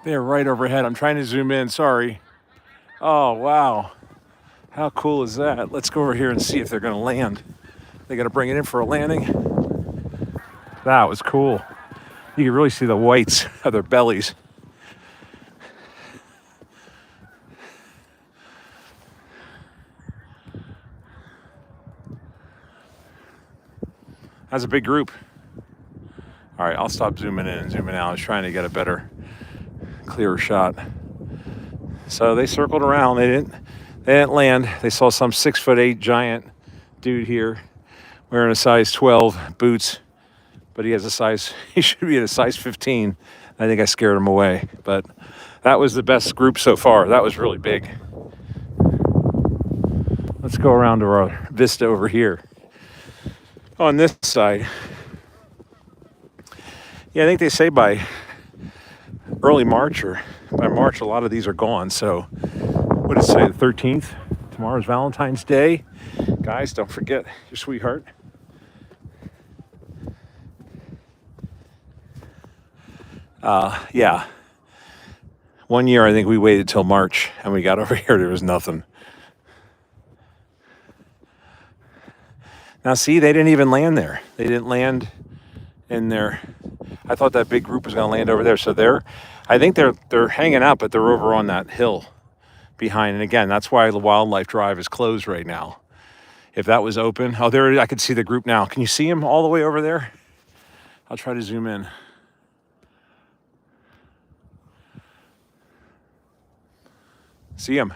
They're right overhead. I'm trying to zoom in. Sorry. Oh, wow. How cool is that? Let's go over here and see if they're going to land. They got to bring it in for a landing. That was cool. You can really see the whites of their bellies. That's a big group. All right, I'll stop zooming in and zooming out. I was trying to get a better, clearer shot. So they circled around. They didn't land. They saw some 6'8" giant dude here wearing a size 12 boots, but he should be at a size 15. I think I scared him away, but that was the best group so far. That was really big. Let's go around to our vista over here. On this side, yeah, I think they say by early March or by March, a lot of these are gone. So what did it say, the 13th? Tomorrow's Valentine's Day. Guys, don't forget your sweetheart. Yeah. One year, I think we waited till March and we got over here, there was nothing. Now, see, they didn't even land there. They didn't land in there. I thought that big group was going to land over there. So I think they're hanging out, but they're over on that hill behind. And again, that's why the Wildlife Drive is closed right now. If that was open, oh, there, I could see the group now. Can you see them all the way over there? I'll try to zoom in. See them.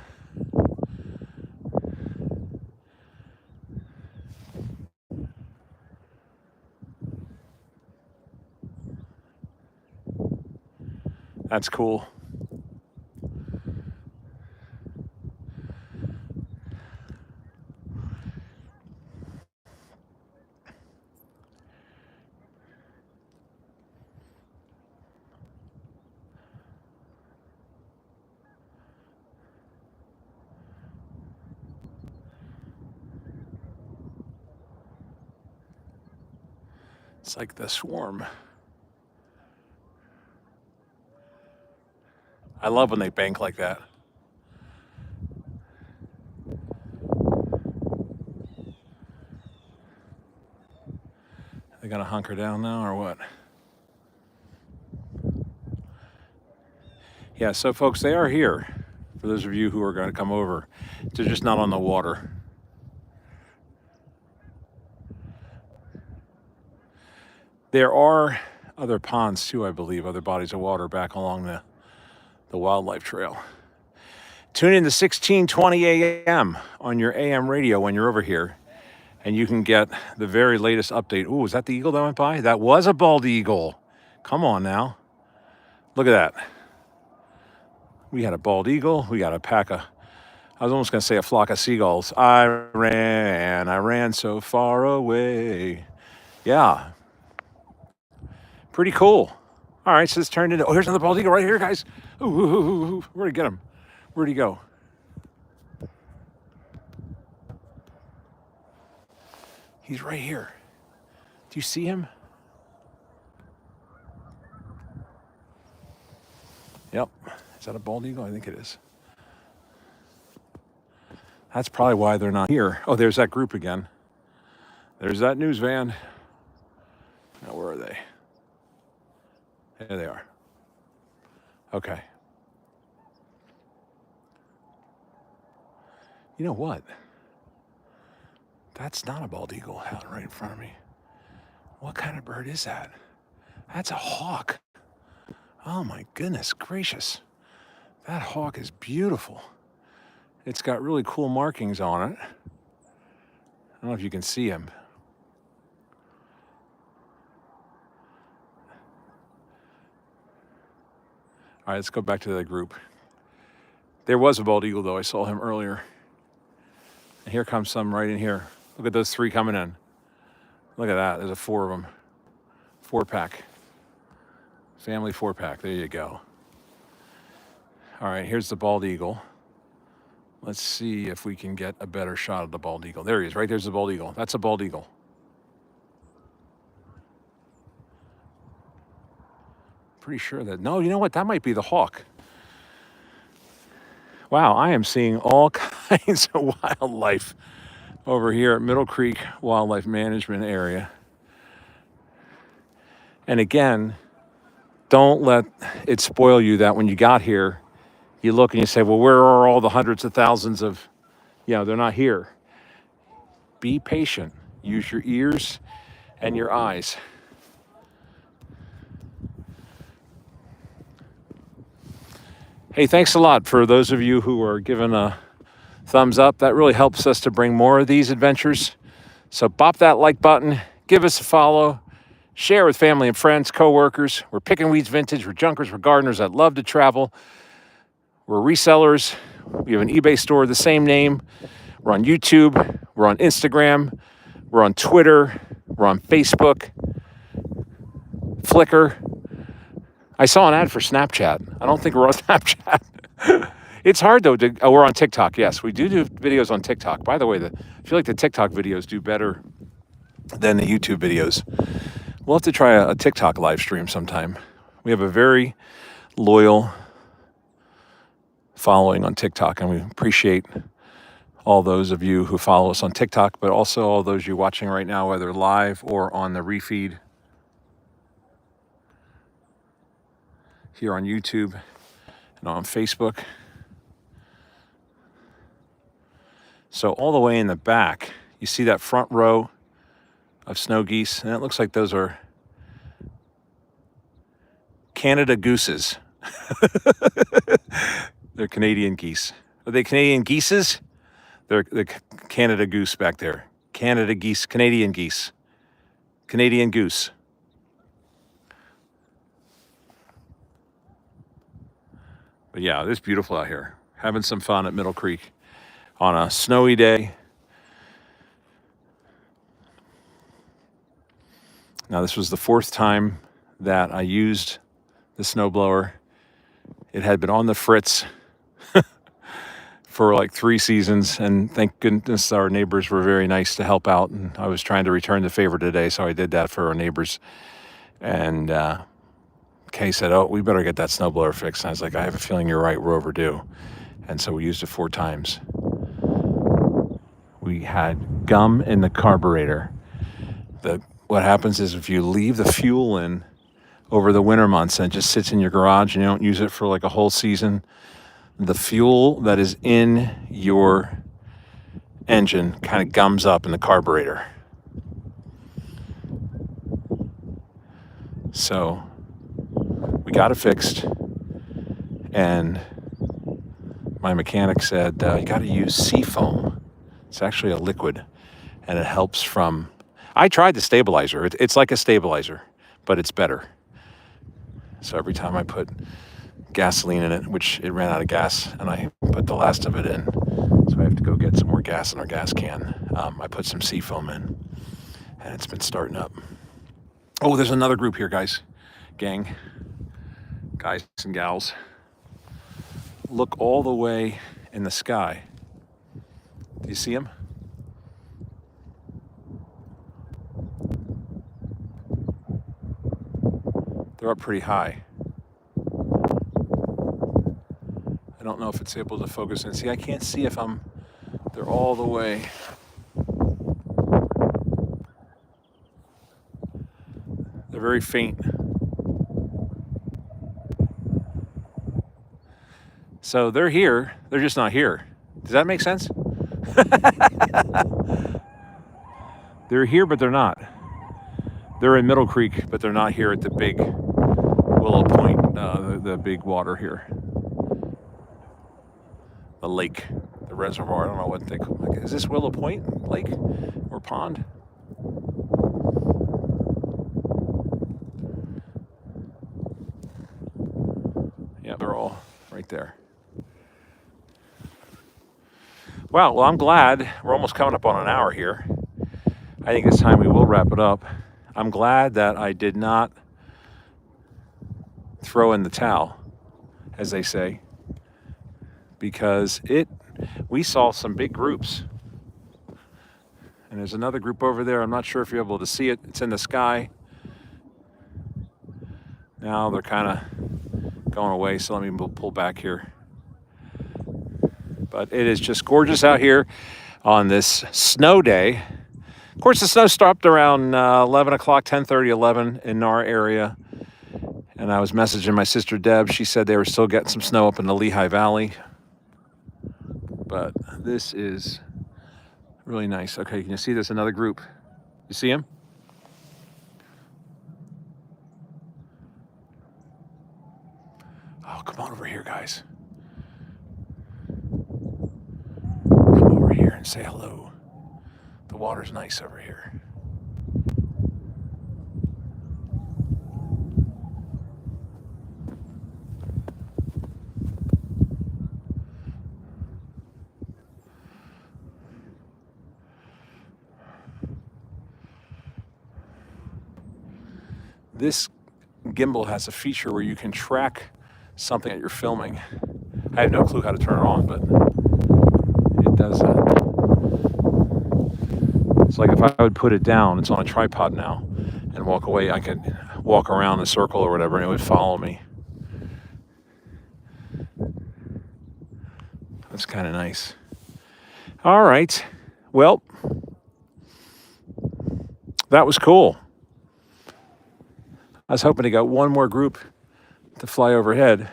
That's cool. It's like the swarm. I love when they bank like that. They gonna hunker down now or what? Yeah, so folks, they are here. For those of you who are going to come over, they're just not on the water. There are other ponds too, I believe, other bodies of water back along the wildlife trail. Tune in to 1620 AM on your AM radio when you're over here, and you can get the very latest update. Ooh, is that the eagle that went by? That was a bald eagle. Come on now. Look at that. We had a bald eagle. We got a pack of, I was almost going to say a flock of seagulls. I ran so far away. Yeah. Pretty cool. All right, so this turned into, oh, here's another bald eagle right here, guys. Ooh, where'd he get him? Where'd he go? He's right here. Do you see him? Yep. Is that a bald eagle? I think it is. That's probably why they're not here. Oh, there's that group again. There's that news van. Now, where are they? There they are. Okay. You know what? That's not a bald eagle out right in front of me. What kind of bird is that? That's a hawk. Oh my goodness gracious. That hawk is beautiful. It's got really cool markings on it. I don't know if you can see him. All right, let's go back to the group. There was a bald eagle, though. I saw him earlier. And here comes some right in here. Look at those three coming in. Look at that. There's 4 of them. 4-pack. Family 4-pack. There you go. All right, here's the bald eagle. Let's see if we can get a better shot of the bald eagle. There he is. Right there's the bald eagle. That's a bald eagle. pretty sure that, no, you know what? That might be the hawk. Wow, I am seeing all kinds of wildlife over here at Middle Creek Wildlife Management Area. And again, don't let it spoil you that when you got here, you look and you say, well, where are all the hundreds of thousands of, they're not here. Be patient. Use your ears and your eyes. Hey, thanks a lot for those of you who are giving a thumbs up. That really helps us to bring more of these adventures. So bop that like button, give us a follow, share with family and friends, coworkers. We're Pickin' Weeds Vintage. We're junkers. We're gardeners that love to travel. We're resellers. We have an eBay store of the same name. We're on YouTube. We're on Instagram. We're on Twitter. We're on Facebook, Flickr. I saw an ad for Snapchat. I don't think we're on Snapchat. It's hard, though. We're on TikTok. Yes, we do videos on TikTok. By the way, I feel like the TikTok videos do better than the YouTube videos. We'll have to try a TikTok live stream sometime. We have a very loyal following on TikTok, and we appreciate all those of you who follow us on TikTok, but also all those you watching right now, whether live or on the refeed here on YouTube and on Facebook. So all the way in the back, you see that front row of snow geese, and it looks like those are Canada gooses. They're Canadian geese. Are they Canadian geeses? They're the Canada goose back there. Canada geese, Canadian geese. Canadian goose. But yeah, it's beautiful out here. Having some fun at Middle Creek on a snowy day. Now, this was the fourth time that I used the snowblower. It had been on the fritz for like 3 seasons, and thank goodness our neighbors were very nice to help out. And I was trying to return the favor today, so I did that for our neighbors. And Kay said, oh, we better get that snowblower fixed. And I was like, I have a feeling you're right, we're overdue. And so we used it 4 times. We had gum in the carburetor. What happens is if you leave the fuel in over the winter months and it just sits in your garage and you don't use it for like a whole season, the fuel that is in your engine kind of gums up in the carburetor. So we got it fixed, and my mechanic said, you got to use seafoam. It's actually a liquid, and it helps from... I tried the stabilizer. It's like a stabilizer, but it's better. So every time I put gasoline in it, which it ran out of gas, and I put the last of it in, so I have to go get some more gas in our gas can. I put some seafoam in, and it's been starting up. Oh, there's another group here, guys. Gang. Guys and gals. Look all the way in the sky. Do you see them? They're up pretty high. I don't know if it's able to focus in. See, I can't see if they're all the way. They're very faint. So they're here, they're just not here. Does that make sense? They're here, but they're not. They're in Middle Creek, but they're not here at the big Willow Point, the big water here. The lake, the reservoir, I don't know what they call it. Is this Willow Point lake or pond? Yeah, they're all right there. Well, I'm glad. We're almost coming up on an hour here. I think it's time we will wrap it up. I'm glad that I did not throw in the towel, as they say, because we saw some big groups. And there's another group over there. I'm not sure if you're able to see it. It's in the sky. Now they're kind of going away, so let me pull back here. But it is just gorgeous out here on this snow day. Of course, the snow stopped around 11 o'clock, 10:30, 11 in our area. And I was messaging my sister Deb. She said they were still getting some snow up in the Lehigh Valley. But this is really nice. Okay, can you see there's another group? You see them? Oh, come on over here, guys. Come over here and say hello. The water's nice over here. This gimbal has a feature where you can track something that you're filming. I have no clue how to turn it on, but it does that. It's like if I would put it down, it's on a tripod now, and walk away, I could walk around the circle or whatever, and it would follow me. That's kind of nice. All right. Well, that was cool. I was hoping to get one more group to fly overhead.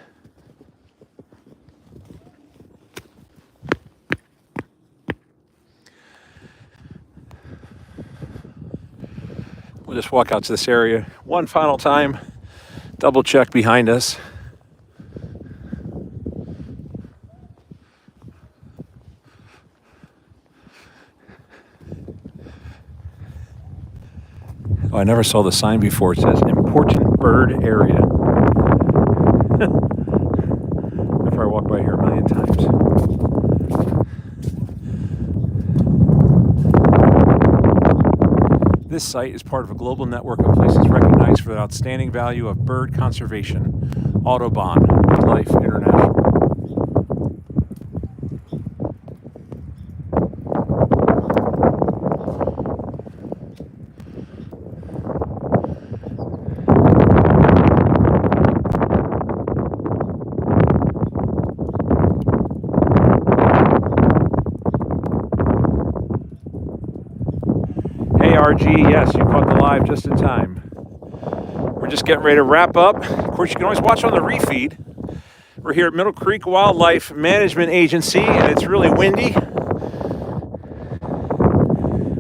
We'll just walk out to this area one final time, double check behind us. Oh, I never saw the sign before. It says important bird area. After I walked by here a million times. This site is part of a global network of places recognized for their outstanding value of bird conservation. Audubon, Life International. RG, yes, you caught the live just in time. We're just getting ready to wrap up. Of course, you can always watch on the refeed. We're here at Middle Creek Wildlife Management Agency, and it's really windy.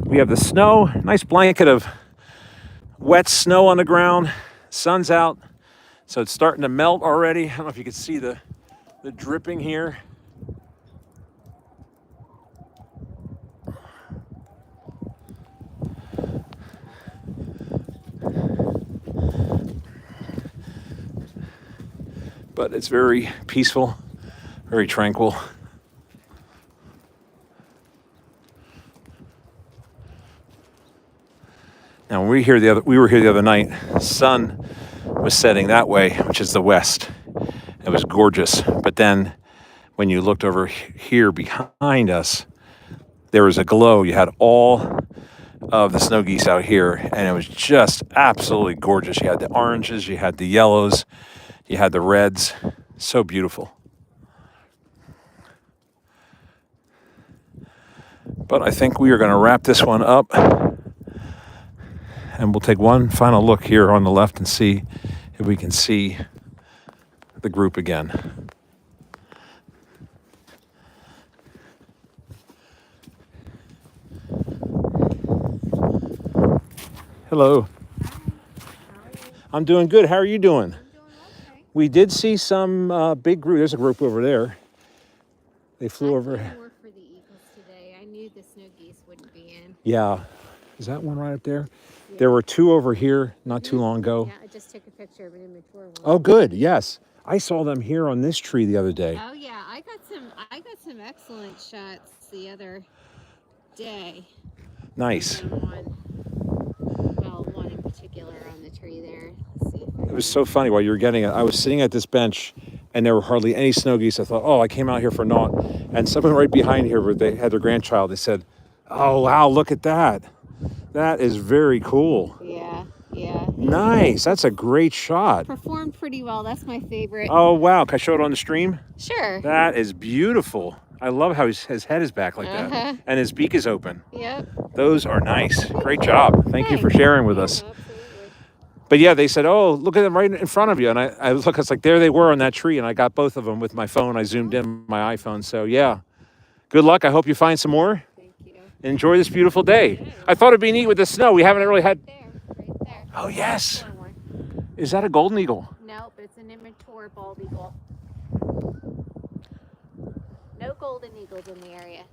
We have the snow, nice blanket of wet snow on the ground. Sun's out, so it's starting to melt already. I don't know if you can see the dripping here. But it's very peaceful, very tranquil. Now, when we were here the other night, the sun was setting that way, which is the west. It was gorgeous. But then when you looked over here behind us, there was a glow. You had all of the snow geese out here, and it was just absolutely gorgeous. You had the oranges, you had the yellows, you had the reds. So beautiful. But I think we are going to wrap this one up. And we'll take one final look here on the left and see if we can see the group again. Hello. I'm doing good. How are you doing? We did see some big group. There's a group over there. They flew over. I work for the Eagles today. I knew the snow geese wouldn't be in. Yeah. Is that one right up there? Yeah. There were two over here not too long ago. Yeah, I just took a picture of an immature one. Oh, good. Yes. I saw them here on this tree the other day. Oh yeah, I got some excellent shots the other day. Nice. One in particular on the tree there. Let's see. It was so funny while you were getting it. I was sitting at this bench and there were hardly any snow geese. I thought, oh, I came out here for naught. And someone right behind here, where they had their grandchild, they said, oh, wow, look at that. That is very cool. Yeah. Yeah. Nice. That's a great shot. Performed pretty well. That's my favorite. Oh, wow. Can I show it on the stream? Sure. That is beautiful. I love how his head is back like that. And his beak is open. Yep. Those are nice. Great job. Thank you for Thanks. sharing with us. Absolutely. But yeah, they said, oh, look at them right in front of you. And I look, it's like, there they were on that tree. And I got both of them with my phone. I zoomed in my iPhone. So yeah, good luck. I hope you find some more. Thank you. Enjoy this beautiful day. I thought it'd be neat with the snow. We haven't really had. Right there. Oh, yes. One. Is that a golden eagle? No, but it's an immature bald eagle. No golden eagles in the area.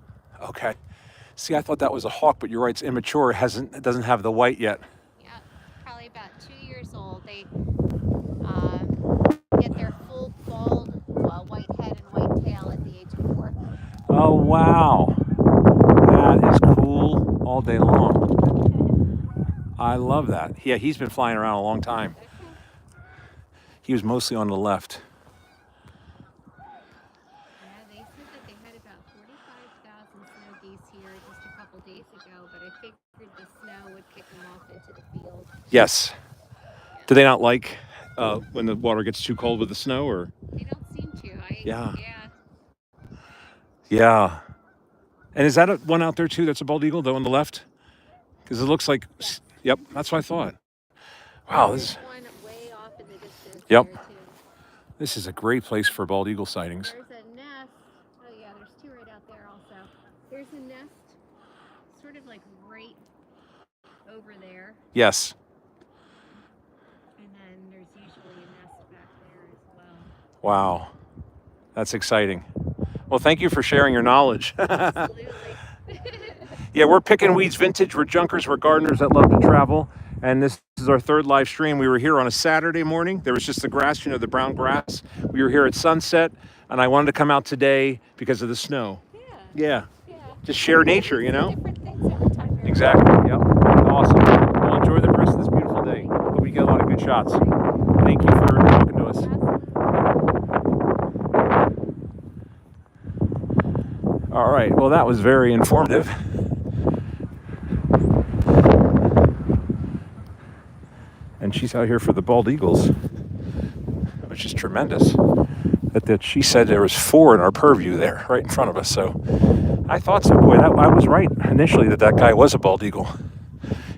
Okay. See, I thought that was a hawk, but you're right. It's immature. It doesn't have the white yet. Yeah, probably about 2 years old. They get their full bald white head and white tail at the age of 4. Oh, wow. That is cool all day long. I love that. Yeah, he's been flying around a long time. He was mostly on the left. Yeah, they said that they had about 45,000 snow geese here just a couple days ago, but I figured the snow would kick them off into the field. Yes. Do they not like when the water gets too cold with the snow, or? They don't seem to. Yeah. Yeah. Yeah. And is that one out there too? That's a bald eagle, though, on the left? Because it looks like. Yes. Yep, that's what I thought. Wow, this is. One way off in the distance. Yep. There too. This is a great place for bald eagle sightings. There's a nest. Oh yeah, there's 2 right out there also. There's a nest sort of like right over there. Yes. And then there's usually a nest back there as well. Wow. That's exciting. Well, thank you for sharing your knowledge. Absolutely. Yeah, we're Pickin' Weeds Vintage. We're junkers. We're gardeners that love to travel. And this is our 3rd live stream. We were here on a Saturday morning. There was just the grass, the brown grass. We were here at sunset, and I wanted to come out today because of the snow. Yeah. Just share nature, Different things every time you're Exactly. Yep. Awesome. Well, enjoy the rest of this beautiful day. Hope you get a lot of good shots. Thank you for talking to us. All right. Well, that was very informative. And she's out here for the bald eagles, which is tremendous. That she said there was 4 in our purview there, right in front of us. So I thought so. Boy, I was right initially that guy was a bald eagle.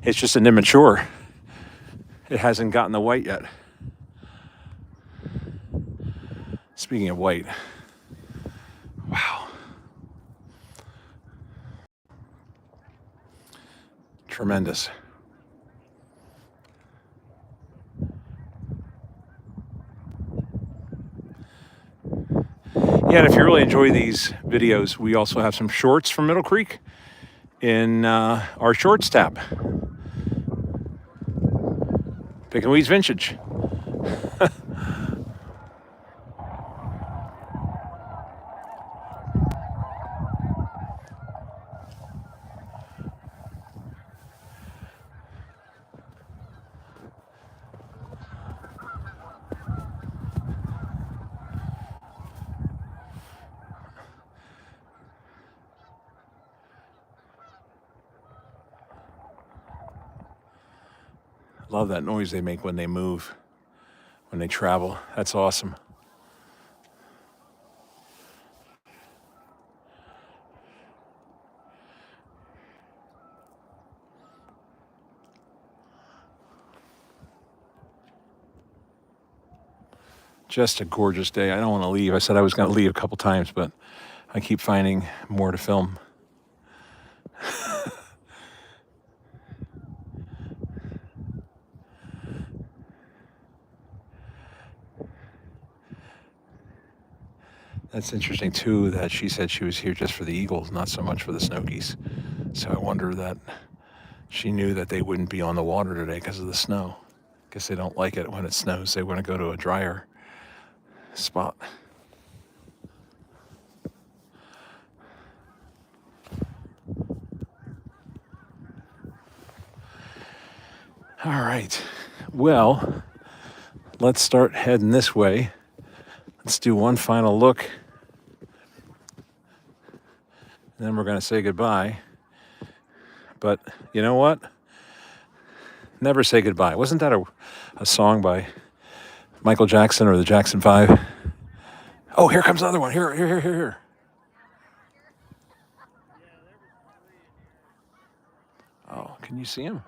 It's just an immature. It hasn't gotten the white yet. Speaking of white, wow. Tremendous. Yeah, and if you really enjoy these videos, we also have some shorts from Middle Creek in our shorts tab. Pickin' Weeds Vintage. Love that noise they make when they move, when they travel. That's awesome. Just a gorgeous day. I don't want to leave. I said I was going to leave a couple times, but I keep finding more to film. That's interesting, too, that she said she was here just for the eagles, not so much for the snow geese. So I wonder that she knew that they wouldn't be on the water today because of the snow. Guess they don't like it when it snows. They want to go to a drier spot. All right. Well, let's start heading this way. Let's do one final look. Then we're going to say goodbye. But you know what? Never say goodbye. Wasn't that a song by Michael Jackson or the Jackson 5? Oh, here comes another one. Here. Oh, can you see him?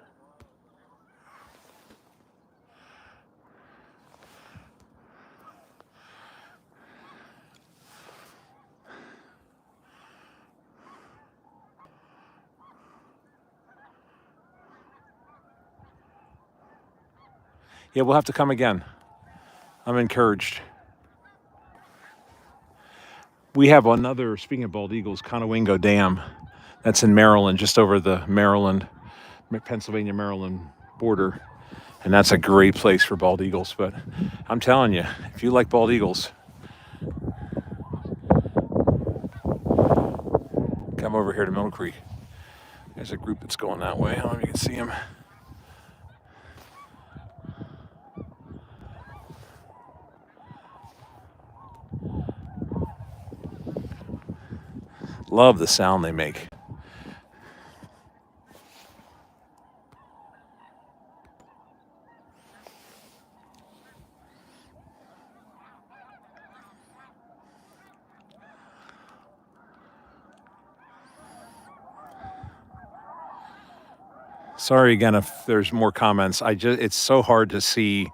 Yeah, we'll have to come again. I'm encouraged. We have another, speaking of bald eagles, Conowingo Dam. That's in Maryland, just over the Pennsylvania-Maryland border. And that's a great place for bald eagles. But I'm telling you, if you like bald eagles, come over here to Middle Creek. There's a group that's going that way. I don't know if you can see them. Love the sound they make. Sorry again if there's more comments. It's so hard to see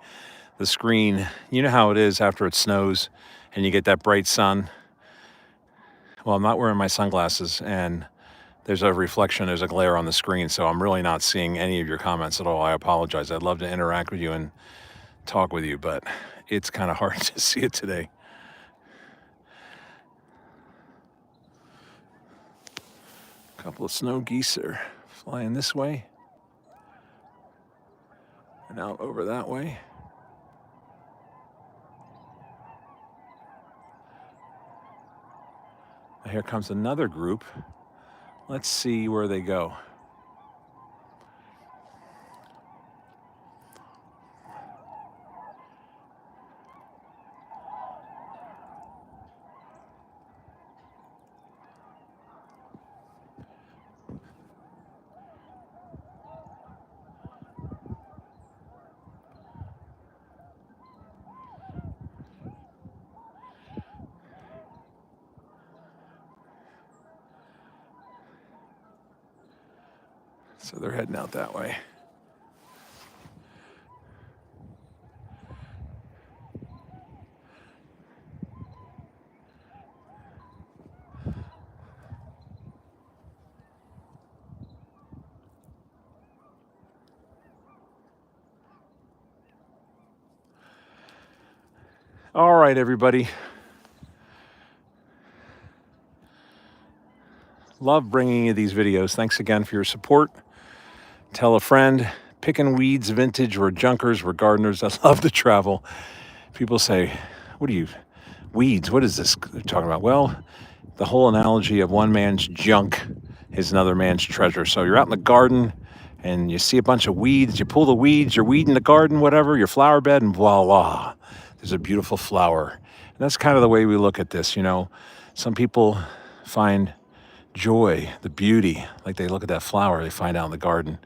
the screen. You know how it is after it snows and you get that bright sun. Well, I'm not wearing my sunglasses and there's a reflection, there's a glare on the screen, so I'm really not seeing any of your comments at all. I apologize. I'd love to interact with you and talk with you, but it's kind of hard to see it today. A couple of snow geese are flying this way and out over that way. Here comes another group. Let's see where they go. So they're heading out that way. All right, everybody. Love bringing you these videos. Thanks again for your support. Tell a friend. Pickin' weeds, vintage. We're junkers. We're gardeners that love to travel. People say, weeds? What is this they're talking about? Well, the whole analogy of one man's junk is another man's treasure. So you're out in the garden and you see a bunch of weeds. You pull the weeds, you're weeding the garden, whatever, your flower bed, and voila, there's a beautiful flower. And that's kind of the way we look at this, you know. Some people find joy, the beauty, like they look at that flower they find out in the garden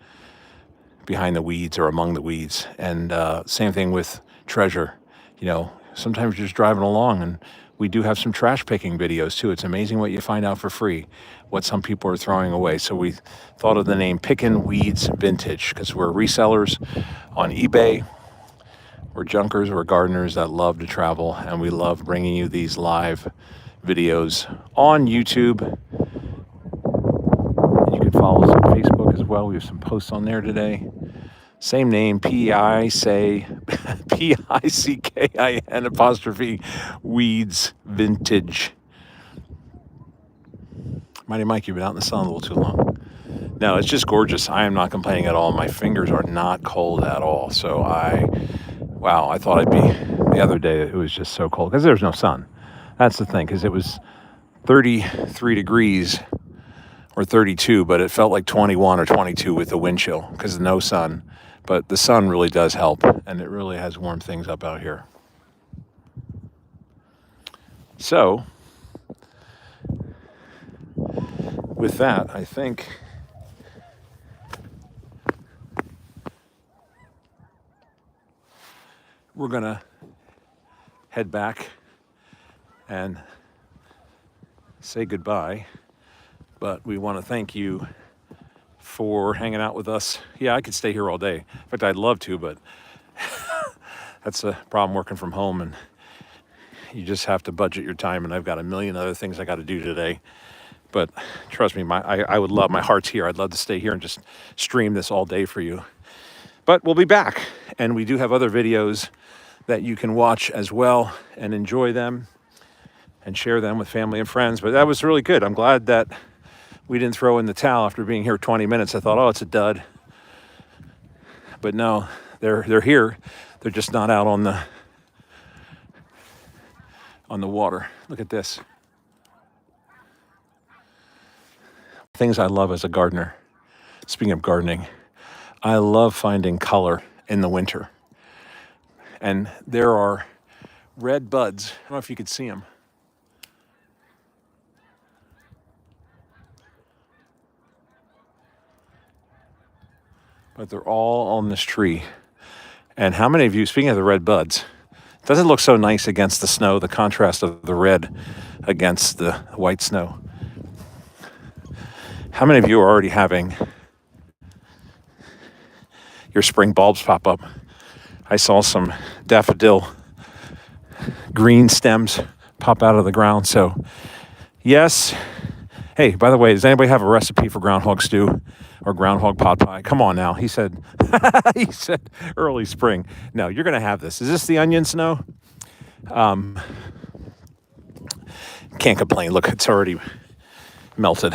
behind the weeds or among the weeds. And same thing with treasure. You know, sometimes you're just driving along and we do have some trash picking videos too. It's amazing what you find out for free, what some people are throwing away. So we thought of the name Pickin' Weeds Vintage because we're resellers on eBay. We're junkers, we're gardeners that love to travel, and we love bringing you these live videos on YouTube. You can follow us on Facebook as well. We have some posts on there today. Same name, P-I-C-K-I-N apostrophe Weeds Vintage. Mighty Mike, you've been out in the sun a little too long. No, it's just gorgeous. I am not complaining at all. My fingers are not cold at all. So I thought I'd be, the other day it was just so cold because there's no sun. That's the thing, because it was 33 degrees or 32, but it felt like 21 or 22 with the wind chill because no sun. But the sun really does help, and it really has warmed things up out here. So, with that, I think we're going to head back and say goodbye. But we want to thank you for hanging out with us. Yeah, I could stay here all day. In fact, I'd love to, but that's a problem working from home, and you just have to budget your time, and I've got a million other things I got to do today. But trust me, I would love, my heart's here. I'd love to stay here and just stream this all day for you. But we'll be back, and we do have other videos that you can watch as well and enjoy them and share them with family and friends. But that was really good. I'm glad that we didn't throw in the towel after being here 20 minutes. I thought, oh, it's a dud. But no, they're here. They're just not out on the water. Look at this. Things I love as a gardener. Speaking of gardening, I love finding color in the winter. And there are red buds. I don't know if you could see them. But they're all on this tree. And how many of you, speaking of the red buds, doesn't it look so nice against the snow, the contrast of the red against the white snow? How many of you are already having your spring bulbs pop up? I saw some daffodil green stems pop out of the ground. So, yes. Hey, by the way, does anybody have a recipe for groundhog stew or groundhog pot pie? Come on now. He said, he said early spring. No, you're going to have this. Is this the onion snow? Can't complain. Look, it's already melted.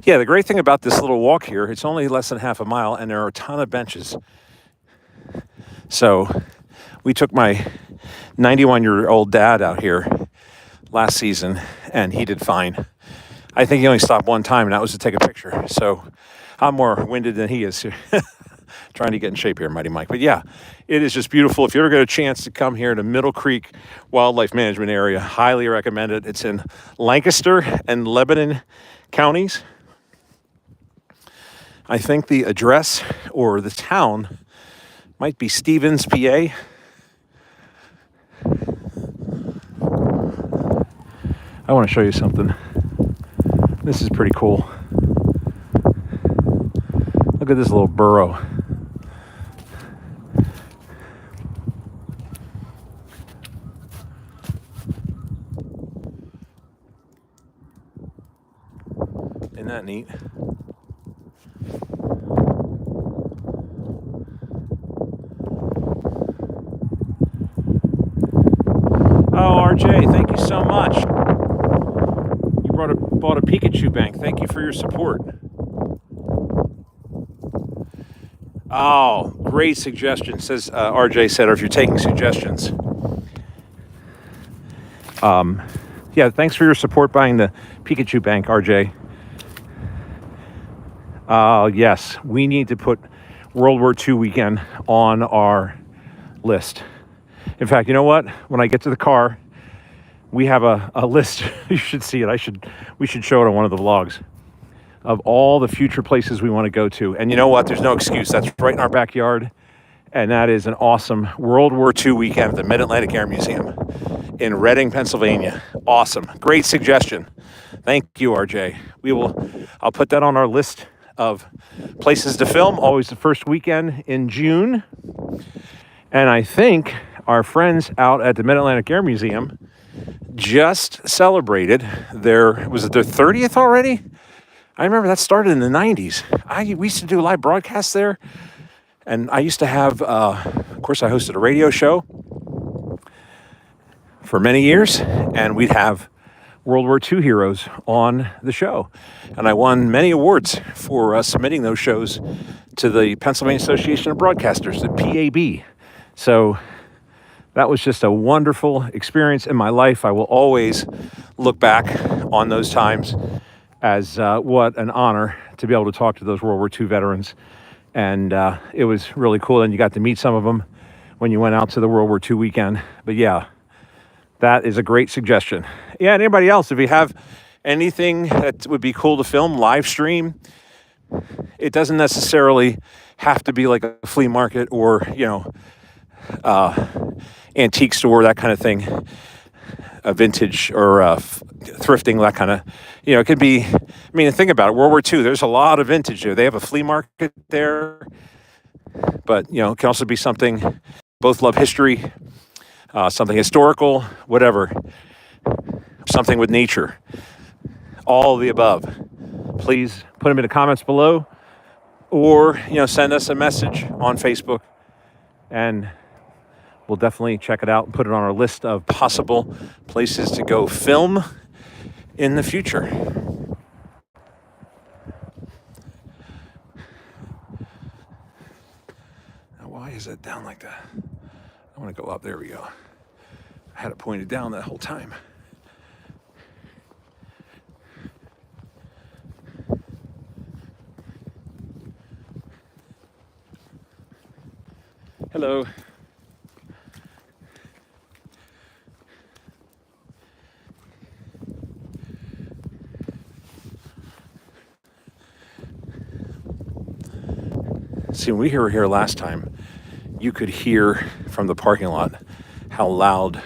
Yeah, the great thing about this little walk here, it's only less than half a mile, and there are a ton of benches. So we took my 91-year-old dad out here last season, and he did fine. I think he only stopped one time, and that was to take a picture. So I'm more winded than he is. Trying to get in shape here, Mighty Mike. But yeah, it is just beautiful. If you ever get a chance to come here to Middle Creek Wildlife Management Area, highly recommend it. It's in Lancaster and Lebanon counties. I think the address or the town might be Stevens, PA. I want to show you something. This is pretty cool. Look at this little burrow. Isn't that neat? Oh, RJ, thank you so much. You bought a Pikachu bank. Thank you for your support. Oh, great suggestion, says RJ said, or if you're taking suggestions. Yeah, thanks for your support buying the Pikachu bank, RJ. Yes, we need to put World War II weekend on our list. In fact, you know what? When I get to the car, we have a list. You should see it. We should show it on one of the vlogs of all the future places we want to go to. And you know what? There's no excuse. That's right in our backyard. And that is an awesome World War II weekend at the Mid-Atlantic Air Museum in Reading, Pennsylvania. Awesome. Great suggestion. Thank you, RJ. I'll put that on our list of places to film, always the first weekend in June. And I think our friends out at the Mid-Atlantic Air Museum just celebrated their 30th already? I remember that started in the 90s. We used to do live broadcasts there. And I used to have, of course, I hosted a radio show for many years. And we'd have World War II heroes on the show. And I won many awards for submitting those shows to the Pennsylvania Association of Broadcasters, the PAB. So that was just a wonderful experience in my life. I will always look back on those times as what an honor to be able to talk to those World War II veterans. And it was really cool. And you got to meet some of them when you went out to the World War II weekend. But yeah, that is a great suggestion. Yeah, and anybody else, if you have anything that would be cool to film, live stream, it doesn't necessarily have to be like a flea market or, antique store, that kind of thing, a vintage or thrifting, that kind of, it could be, think about it, World War II, there's a lot of vintage there. They have a flea market there, but, it can also be something, both love history, something historical, whatever, something with nature, all of the above. Please put them in the comments below, or, send us a message on Facebook, and we'll definitely check it out and put it on our list of possible places to go film in the future. Now, why is it down like that? I want to go up. There we go. I had it pointed down that whole time. Hello. See, when we were here last time, you could hear from the parking lot how loud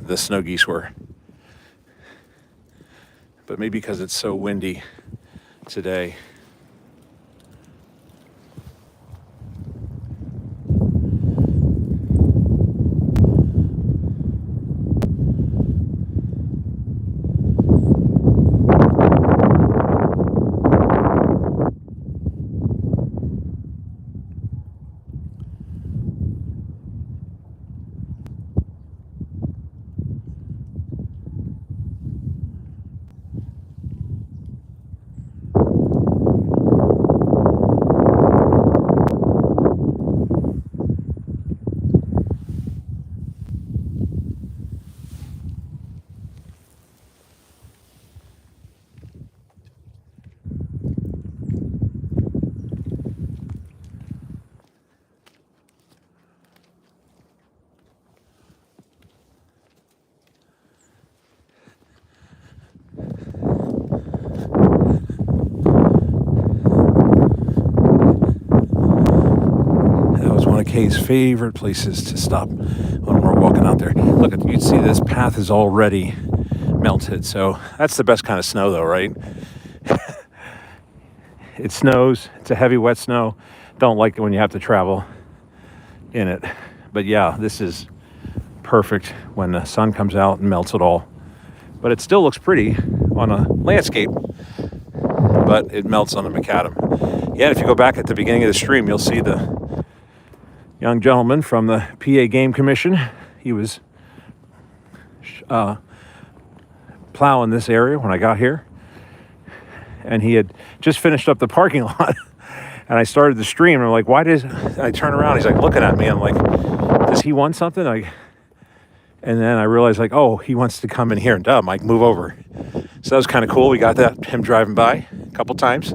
the snow geese were. But maybe because it's so windy today. Kay's favorite places to stop when we're walking out there. Look, you can see this path is already melted, so that's the best kind of snow though, right? It snows, it's a heavy wet snow. Don't like it when you have to travel in it. But yeah, this is perfect when the sun comes out and melts it all. But it still looks pretty on a landscape, but it melts on a macadam. Yeah, if you go back at the beginning of the stream, you'll see the young gentleman from the PA Game Commission. He was plowing this area when I got here, and he had just finished up the parking lot. And I started the stream, and I'm like, why does I turn around? He's like looking at me. I'm like, does he want something? And then I realized, like, oh, he wants to come in here, and Mike, move over. So that was kind of cool. We got that, him driving by a couple times.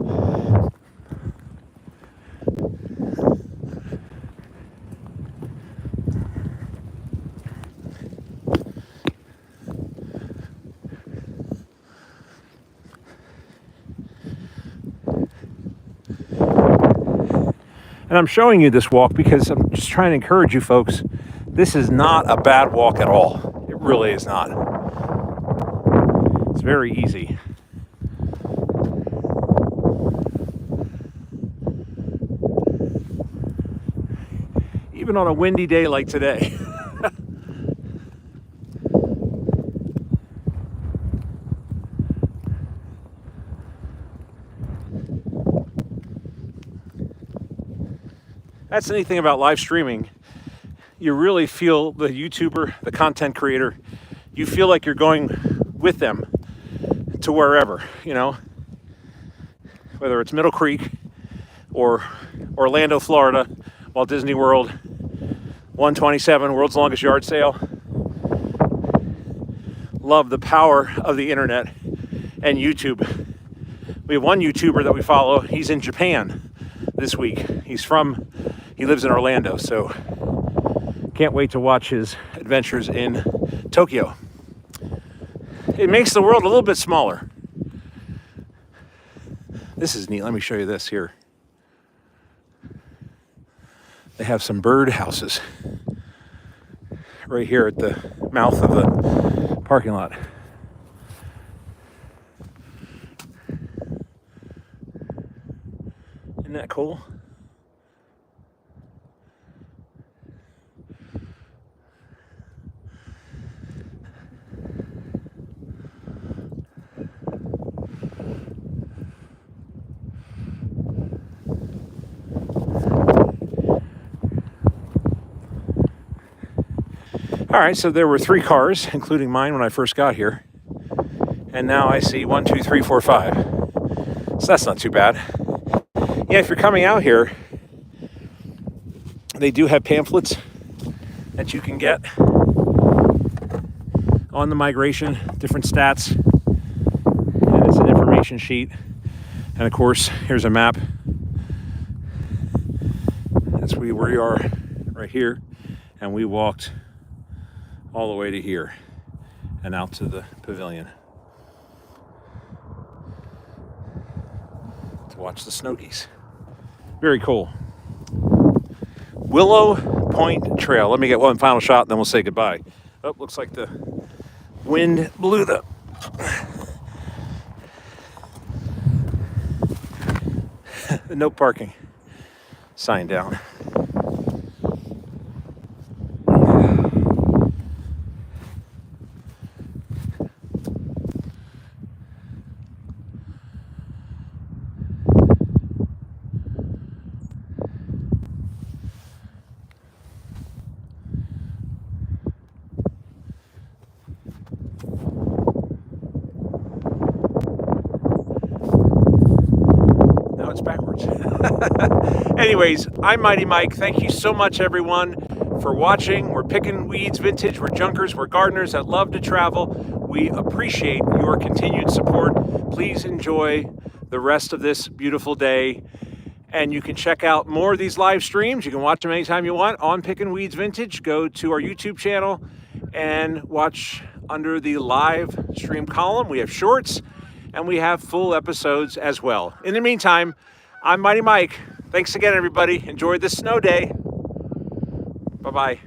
And I'm showing you this walk because I'm just trying to encourage you folks. This is not a bad walk at all. It really is not. It's very easy. Even on a windy day like today. That's the neat thing about live streaming. You really feel the YouTuber, the content creator, you feel like you're going with them to wherever, whether it's Middle Creek or Orlando, Florida, Walt Disney World, 127, world's longest yard sale. Love the power of the internet and YouTube. We have one YouTuber that we follow. He's in Japan this week. He lives in Orlando, so can't wait to watch his adventures in Tokyo. It makes the world a little bit smaller. This is neat. Let me show you this here. They have some bird houses right here at the mouth of the parking lot. Isn't that cool? All right, so there were 3 cars, including mine when I first got here. And now I see 1, 2, 3, 4, 5. So that's not too bad. Yeah, if you're coming out here, they do have pamphlets that you can get on the migration, different stats. And it's an information sheet. And of course, here's a map. That's where we are right here. And we walked all the way to here and out to the pavilion to watch the snow geese. Very cool. Willow Point Trail. Let me get one final shot and then we'll say goodbye. Oh, looks like the wind blew the no parking sign down. It's backwards. Anyways, I'm Mighty Mike. Thank you so much, everyone, for watching. We're Pickin Weeds Vintage. We're junkers. We're gardeners that love to travel. We appreciate your continued support. Please enjoy the rest of this beautiful day. And you can check out more of these live streams. You can watch them anytime you want on Pickin Weeds Vintage. Go to our YouTube channel and watch under the live stream column. We have shorts and we have full episodes as well. In the meantime, I'm Mighty Mike. Thanks again, everybody. Enjoy this snow day. Bye-bye.